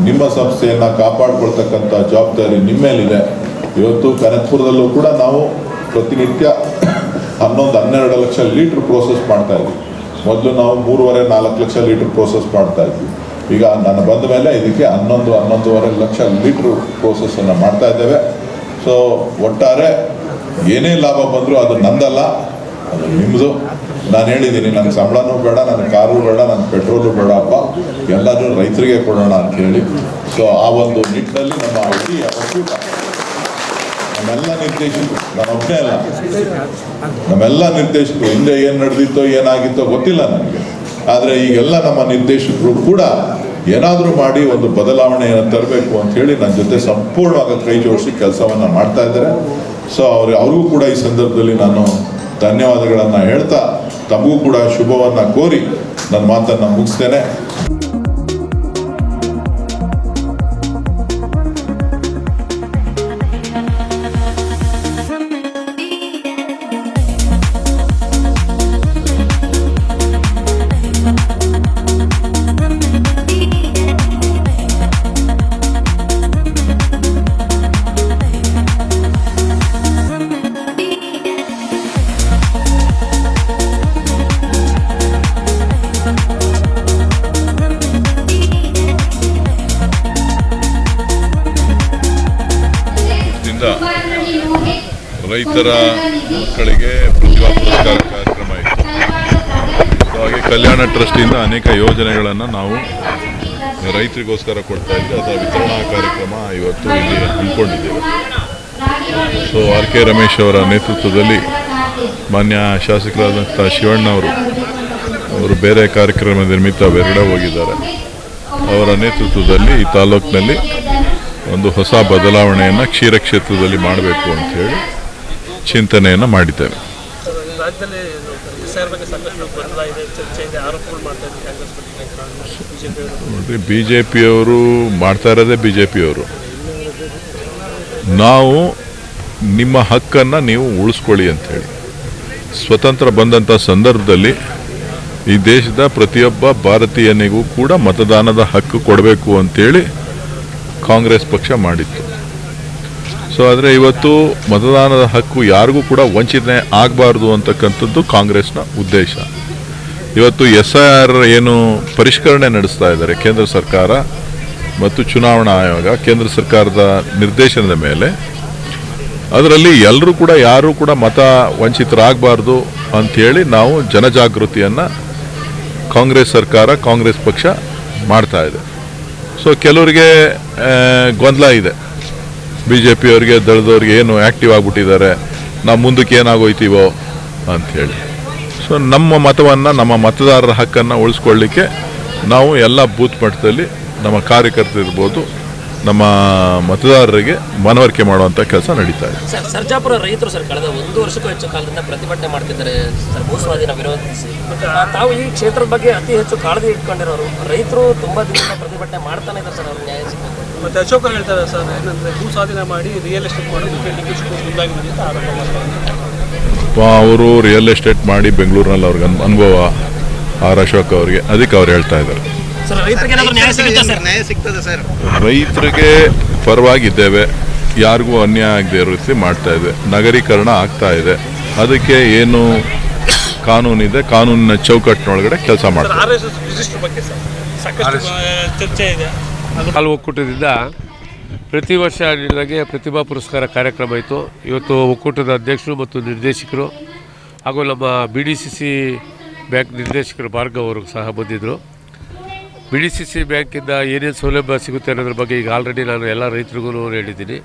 ನಿಮ್ಮ ಸಂಸ್ಥೆಯನ್ನು ಕಾಪಾಡ್ಕೊಳ್ತಕ್ಕಂಥ ಜವಾಬ್ದಾರಿ ನಿಮ್ಮ ಮೇಲಿದೆ. ಇವತ್ತು ಕನಕಪುರದಲ್ಲೂ ಕೂಡ ನಾವು ಪ್ರತಿನಿತ್ಯ 11-12 ಲಕ್ಷ ಲೀಟ್ರ್ ಪ್ರೋಸೆಸ್ ಮಾಡ್ತಾ ಇದ್ವಿ. ಮೊದಲು ನಾವು 3.5-4 ಲಕ್ಷ ಲೀಟ್ರ್ ಪ್ರೋಸೆಸ್ ಮಾಡ್ತಾ ಇದ್ವಿ. ಈಗ ನಾನು ಬಂದ ಮೇಲೆ ಇದಕ್ಕೆ 11-11.5 ಲಕ್ಷ ಲೀಟ್ರ್ ಪ್ರೋಸೆಸ್ಸನ್ನು ಮಾಡ್ತಾ ಇದ್ದೇವೆ. ಸೊ ಒಟ್ಟಾರೆ ಏನೇ ಲಾಭ ಬಂದರೂ ಅದು ನಂದಲ್ಲ, ಅದು ನಿಮ್ಮದು. ನಾನು ಹೇಳಿದ್ದೀನಿ, ನನಗೆ ಸಂಬಳನೂ ಬೇಡ, ನನಗೆ ಕಾರು ಬೇಡ, ನನಗೆ ಪೆಟ್ರೋಲು ಬೇಡಪ್ಪ, ಎಲ್ಲರೂ ರೈತರಿಗೆ ಕೊಡೋಣ ಅಂತ ಹೇಳಿ. ಸೊ ಆ ಒಂದು ನಿಟ್ಟಿನಲ್ಲಿ ನಮ್ಮ ಇಡೀ ಒಕ್ಕೂಟ ನಮ್ಮೆಲ್ಲ ನಿರ್ದೇಶಕರು, ನಾನೊಬ್ಬನೇ ಅಲ್ಲ, ನಮ್ಮೆಲ್ಲ ನಿರ್ದೇಶಕರು ಹಿಂದೆ ಏನು ನಡೆದಿತ್ತೋ ಏನಾಗಿತ್ತೋ ಗೊತ್ತಿಲ್ಲ ನನಗೆ, ಆದರೆ ಈಗೆಲ್ಲ ನಮ್ಮ ನಿರ್ದೇಶಕರು ಕೂಡ ಏನಾದರೂ ಮಾಡಿ ಒಂದು ಬದಲಾವಣೆಯನ್ನು ತರಬೇಕು ಅಂತ ಹೇಳಿ ನನ್ನ ಜೊತೆ ಸಂಪೂರ್ಣವಾಗಿ ಕೈ ಜೋಡಿಸಿ ಕೆಲಸವನ್ನು ಮಾಡ್ತಾ ಇದ್ದಾರೆ. ಸೊ ಅವ್ರಿಗೂ ಕೂಡ ಈ ಸಂದರ್ಭದಲ್ಲಿ ನಾನು ಧನ್ಯವಾದಗಳನ್ನು ಹೇಳ್ತಾ ತಮಗೂ ಕೂಡ ಶುಭವನ್ನು ಕೋರಿ ನನ್ನ ಮಾತನ್ನು ಮುಗಿಸ್ತೇನೆ. ರೈತರ ಮಕ್ಕಳಿಗೆ ಪ್ರತಿಭಾ ಪುರಸ್ಕಾರ ಕಾರ್ಯಕ್ರಮ ಇತ್ತು. ಹಾಗೆ ಕಲ್ಯಾಣ ಟ್ರಸ್ಟಿಂದ ಅನೇಕ ಯೋಜನೆಗಳನ್ನು ನಾವು ರೈತರಿಗೋಸ್ಕರ ಕೊಡ್ತಾ ಇದ್ವಿ. ಅದರ ವಿತರಣಾ ಕಾರ್ಯಕ್ರಮ ಇವತ್ತು ಇಲ್ಲಿ ಹಮ್ಮಿಕೊಂಡಿದ್ದೇವೆ. ಸೊ RK ರಮೇಶ್ ಅವರ ನೇತೃತ್ವದಲ್ಲಿ ಮಾನ್ಯ ಶಾಸಕರಾದಂಥ ಶಿವಣ್ಣ ಅವರು ಬೇರೆ ಕಾರ್ಯಕ್ರಮದ ನಿಮಿತ್ತ ಹೊರಗಡೆ ಹೋಗಿದ್ದಾರೆ. ಅವರ ನೇತೃತ್ವದಲ್ಲಿ ಈ ತಾಲೂಕಿನಲ್ಲಿ ಒಂದು ಹೊಸ ಬದಲಾವಣೆಯನ್ನು ಕ್ಷೀರ ಕ್ಷೇತ್ರದಲ್ಲಿ ಮಾಡಬೇಕು ಅಂತ ಹೇಳಿ ಚಿಂತನೆಯನ್ನು ಮಾಡಿದ್ದೇವೆ. ನೋಡಿ, BJPಯವರು ಮಾಡ್ತಾ ಇರೋದೇ BJPಯವರು. ನಾವು ನಿಮ್ಮ ಹಕ್ಕನ್ನು ನೀವು ಉಳಿಸ್ಕೊಳ್ಳಿ ಅಂಥೇಳಿ ಸ್ವತಂತ್ರ ಬಂದಂಥ ಸಂದರ್ಭದಲ್ಲಿ ಈ ದೇಶದ ಪ್ರತಿಯೊಬ್ಬ ಭಾರತೀಯನಿಗೂ ಕೂಡ ಮತದಾನದ ಹಕ್ಕು ಕೊಡಬೇಕು ಅಂತೇಳಿ ಕಾಂಗ್ರೆಸ್ ಪಕ್ಷ ಮಾಡಿತ್ತು. ಸೊ ಆದರೆ ಇವತ್ತು ಮತದಾನದ ಹಕ್ಕು ಯಾರಿಗೂ ಕೂಡ ವಂಚನೆ ಆಗಬಾರ್ದು ಅಂತಕ್ಕಂಥದ್ದು ಕಾಂಗ್ರೆಸ್ನ ಉದ್ದೇಶ. ಇವತ್ತು SIR ಏನು ಪರಿಷ್ಕರಣೆ ನಡೆಸ್ತಾ ಇದ್ದಾರೆ ಕೇಂದ್ರ ಸರ್ಕಾರ ಮತ್ತು ಚುನಾವಣಾ ಆಯೋಗ, ಕೇಂದ್ರ ಸರ್ಕಾರದ ನಿರ್ದೇಶನದ ಮೇಲೆ, ಅದರಲ್ಲಿ ಎಲ್ಲರೂ ಕೂಡ ಯಾರೂ ಕೂಡ ಮತ ವಂಚಿತರಾಗಬಾರ್ದು ಅಂಥೇಳಿ ನಾವು ಜನಜಾಗೃತಿಯನ್ನು ಕಾಂಗ್ರೆಸ್ ಸರ್ಕಾರ, ಕಾಂಗ್ರೆಸ್ ಪಕ್ಷ ಮಾಡ್ತಾ ಇದೆ. ಸೊ ಕೆಲವರಿಗೆ ಗೊಂದಲ ಇದೆ, BJPಯವರಿಗೆ ದಳದವ್ರಿಗೆ ಏನು ಆ್ಯಕ್ಟಿವ್ ಆಗಿಬಿಟ್ಟಿದ್ದಾರೆ, ನಾವು ಮುಂದಕ್ಕೆ ಏನಾಗೋಯ್ತೀವೋ ಅಂಥೇಳಿ. ಸೊ ನಮ್ಮ ಮತವನ್ನು, ನಮ್ಮ ಮತದಾರರ ಹಕ್ಕನ್ನು ಉಳಿಸ್ಕೊಳ್ಳಿಕ್ಕೆ ನಾವು ಎಲ್ಲ ಬೂತ್ ಮಟ್ಟದಲ್ಲಿ ನಮ್ಮ ಕಾರ್ಯಕರ್ತರಿರ್ಬೋದು, ನಮ್ಮ ಮತದಾರರಿಗೆ ಮನವರಿಕೆ ಮಾಡುವಂಥ ಕೆಲಸ ನಡೀತಾ ಇದೆ. ಸರ್, ಸರ್ಜಾಪುರ ರೈತರು ಸರ್ ಕಳೆದ 1 ವರ್ಷಕ್ಕೂ ಹೆಚ್ಚು ಕಾಲದಿಂದ ಪ್ರತಿಭಟನೆ ಮಾಡ್ತಿದ್ದಾರೆ ಸರ್, ಭೂಸ್ವಾಧೀನ ವಿರೋಧಿಸಿ. ತಾವು ಈ ಕ್ಷೇತ್ರದ ಬಗ್ಗೆ ಅತಿ ಹೆಚ್ಚು ಕಾಳಜಿ ಇಟ್ಕೊಂಡಿರೋರು, ರೈತರು ತುಂಬ ದಿನದಿಂದ ಪ್ರತಿಭಟನೆ ಮಾಡ್ತಾನೆ ಇದ್ದಾರೆ ಸರ್, ಅವ್ರಿಗೆ ನ್ಯಾಯ ಸಿಗಬೇಕು. ಮತ್ತು ಅಶೋಕ ಹೇಳ್ತಾರೆ ಸರ್, ಏನಂದರೆ ಭೂ ಸ್ವಾಧೀನ ಮಾಡಿ ರಿಯಲ್ ಎಸ್ಟೇಟ್ ಮಾಡೋದಕ್ಕೆ ಮುಂದಾಗಿದೆ ಅಂತ ಆರೋಪ ಮಾಡ್ತಾರೆ. ಅವರು ರಿಯಲ್ ಎಸ್ಟೇಟ್ ಮಾಡಿ ಬೆಂಗಳೂರಿನಲ್ಲಿ ಅವ್ರಿಗೆ ಅನುಭವ ಆರ್ ಅಶೋಕ್ ಅವರಿಗೆ, ಅದಕ್ಕೆ ಅವ್ರು ಹೇಳ್ತಾ ಇದ್ದಾರೆ. ಸರ್ ರೈತರಿಗೆ ಏನಾದರೂ ನ್ಯಾಯ ಸಿಗುತ್ತಾ ಸರ್? ನ್ಯಾಯ ಸಿಗ್ತದೆ ಸರ್. ರೈತರಿಗೆ ಪರವಾಗಿದ್ದೇವೆ, ಯಾರಿಗೂ ಅನ್ಯಾಯ ಆಗದೆ ಇರೋ ರೀತಿ ಮಾಡ್ತಾ ಇದೆ. ನಗರೀಕರಣ ಆಗ್ತಾ ಇದೆ, ಅದಕ್ಕೆ ಏನು ಕಾನೂನಿದೆ ಕಾನೂನಿನ ಚೌಕಟ್ಟಿನೊಳಗಡೆ ಕೆಲಸ ಮಾಡ್ತಾರೆ. ಚರ್ಚೆ ಇದೆ. ಹಾಲು ಒಕ್ಕೂಟದಿಂದ ಪ್ರತಿ ವರ್ಷ ನನಗೆ ಪ್ರತಿಭಾ ಪುರಸ್ಕಾರ ಕಾರ್ಯಕ್ರಮ ಇತ್ತು. ಇವತ್ತು ಒಕ್ಕೂಟದ ಅಧ್ಯಕ್ಷರು ಮತ್ತು ನಿರ್ದೇಶಕರು ಹಾಗೂ ನಮ್ಮ BDCC ಬ್ಯಾಂಕ್ ನಿರ್ದೇಶಕರು ಭಾರ್ಗವ್ ಅವರು ಸಹ ಬಂದಿದ್ದರು. BDCC ಬ್ಯಾಂಕಿಂದ ಏನೇನು ಸೌಲಭ್ಯ ಸಿಗುತ್ತೆ ಅನ್ನೋದ್ರ ಬಗ್ಗೆ ಈಗ ಆಲ್ರೆಡಿ ನಾನು ಎಲ್ಲ ರೈತರಿಗೂ ಹೇಳಿದ್ದೀನಿ.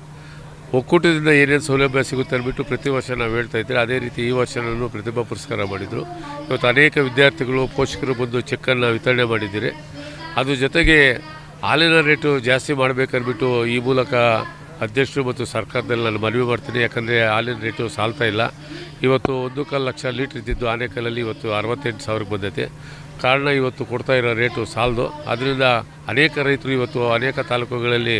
ಒಕ್ಕೂಟದಿಂದ ಏನೇನು ಸೌಲಭ್ಯ ಸಿಗುತ್ತೆ ಅಂದ್ಬಿಟ್ಟು ಪ್ರತಿ ವರ್ಷ ನಾವು ಹೇಳ್ತಾ ಇದ್ದೀವಿ. ಅದೇ ರೀತಿ ಈ ವರ್ಷ ನಾನು ಪ್ರತಿಭಾ ಪುರಸ್ಕಾರ ಮಾಡಿದರು. ಇವತ್ತು ಅನೇಕ ವಿದ್ಯಾರ್ಥಿಗಳು ಪೋಷಕರು ಬಂದು ಚೆಕ್ಕನ್ನು ವಿತರಣೆ ಮಾಡಿದ್ದೀರಿ. ಅದ್ರ ಜೊತೆಗೆ ಹಾಲಿನ ರೇಟು ಜಾಸ್ತಿ ಮಾಡಬೇಕಂದ್ಬಿಟ್ಟು ಈ ಮೂಲಕ ಅಧ್ಯಕ್ಷರು ಮತ್ತು ಸರ್ಕಾರದಲ್ಲಿ ನಾನು ಮನವಿ ಮಾಡ್ತೀನಿ. ಯಾಕಂದರೆ ಹಾಲಿನ ರೇಟು ಸಾಲ್ತಾ ಇಲ್ಲ. ಇವತ್ತು 1.25 ಲಕ್ಷ ಲೀಟ್ರ್ ಇದ್ದಿದ್ದು ಆನೇಕಲ್ಲಲ್ಲಿ ಇವತ್ತು 68,000ಕ್ಕೆ ಬಂದೈತೆ. ಕಾರಣ ಇವತ್ತು ಕೊಡ್ತಾ ಇರೋ ರೇಟು ಸಾಲದು. ಅದರಿಂದ ಅನೇಕ ರೈತರು ಇವತ್ತು ಅನೇಕ ತಾಲೂಕುಗಳಲ್ಲಿ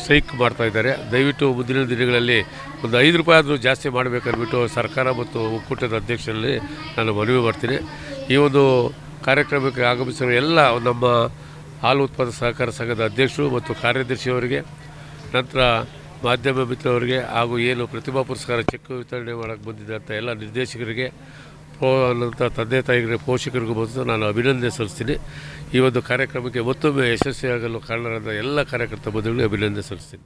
ಸ್ಟ್ರೈಕ್ ಮಾಡ್ತಾ ಇದ್ದಾರೆ. ದಯವಿಟ್ಟು ಮುಂದಿನ ದಿನಗಳಲ್ಲಿ ಒಂದು 5 ರೂಪಾಯಿ ಆದರೂ ಜಾಸ್ತಿ ಮಾಡಬೇಕಂದ್ಬಿಟ್ಟು ಸರ್ಕಾರ ಮತ್ತು ಒಕ್ಕೂಟದ ಅಧ್ಯಕ್ಷರಲ್ಲಿ ನಾನು ಮನವಿ ಮಾಡ್ತೀನಿ. ಈ ಒಂದು ಕಾರ್ಯಕ್ರಮಕ್ಕೆ ಆಗಮಿಸಿರುವ ಎಲ್ಲ ನಮ್ಮ ಹಾಲು ಉತ್ಪಾದಕ ಸಹಕಾರ ಸಂಘದ ಅಧ್ಯಕ್ಷರು ಮತ್ತು ಕಾರ್ಯದರ್ಶಿಯವರಿಗೆ, ನಂತರ ಮಾಧ್ಯಮ ಮಿತ್ರವರಿಗೆ ಹಾಗೂ ಏನು ಪ್ರತಿಭಾ ಪುರಸ್ಕಾರ ಚೆಕ್ ವಿತರಣೆ ಮಾಡೋಕ್ಕೆ ಬಂದಿದ್ದಂಥ ಎಲ್ಲ ನಿರ್ದೇಶಕರಿಗೆ, ನಂತರ ತಂದೆ ತಾಯಿಗಳಿಗೆ, ಪೋಷಕರಿಗೂ ಬಂದು ನಾನು ಅಭಿನಂದನೆ ಸಲ್ಲಿಸ್ತೀನಿ. ಈ ಒಂದು ಕಾರ್ಯಕ್ರಮಕ್ಕೆ ಮತ್ತೊಮ್ಮೆ ಯಶಸ್ವಿಯಾಗಲು ಕಾರಣರಾದ ಎಲ್ಲ ಕಾರ್ಯಕರ್ತ ಬಂಧುಗಳಿಗೆ ಅಭಿನಂದನೆ ಸಲ್ಲಿಸ್ತೀನಿ.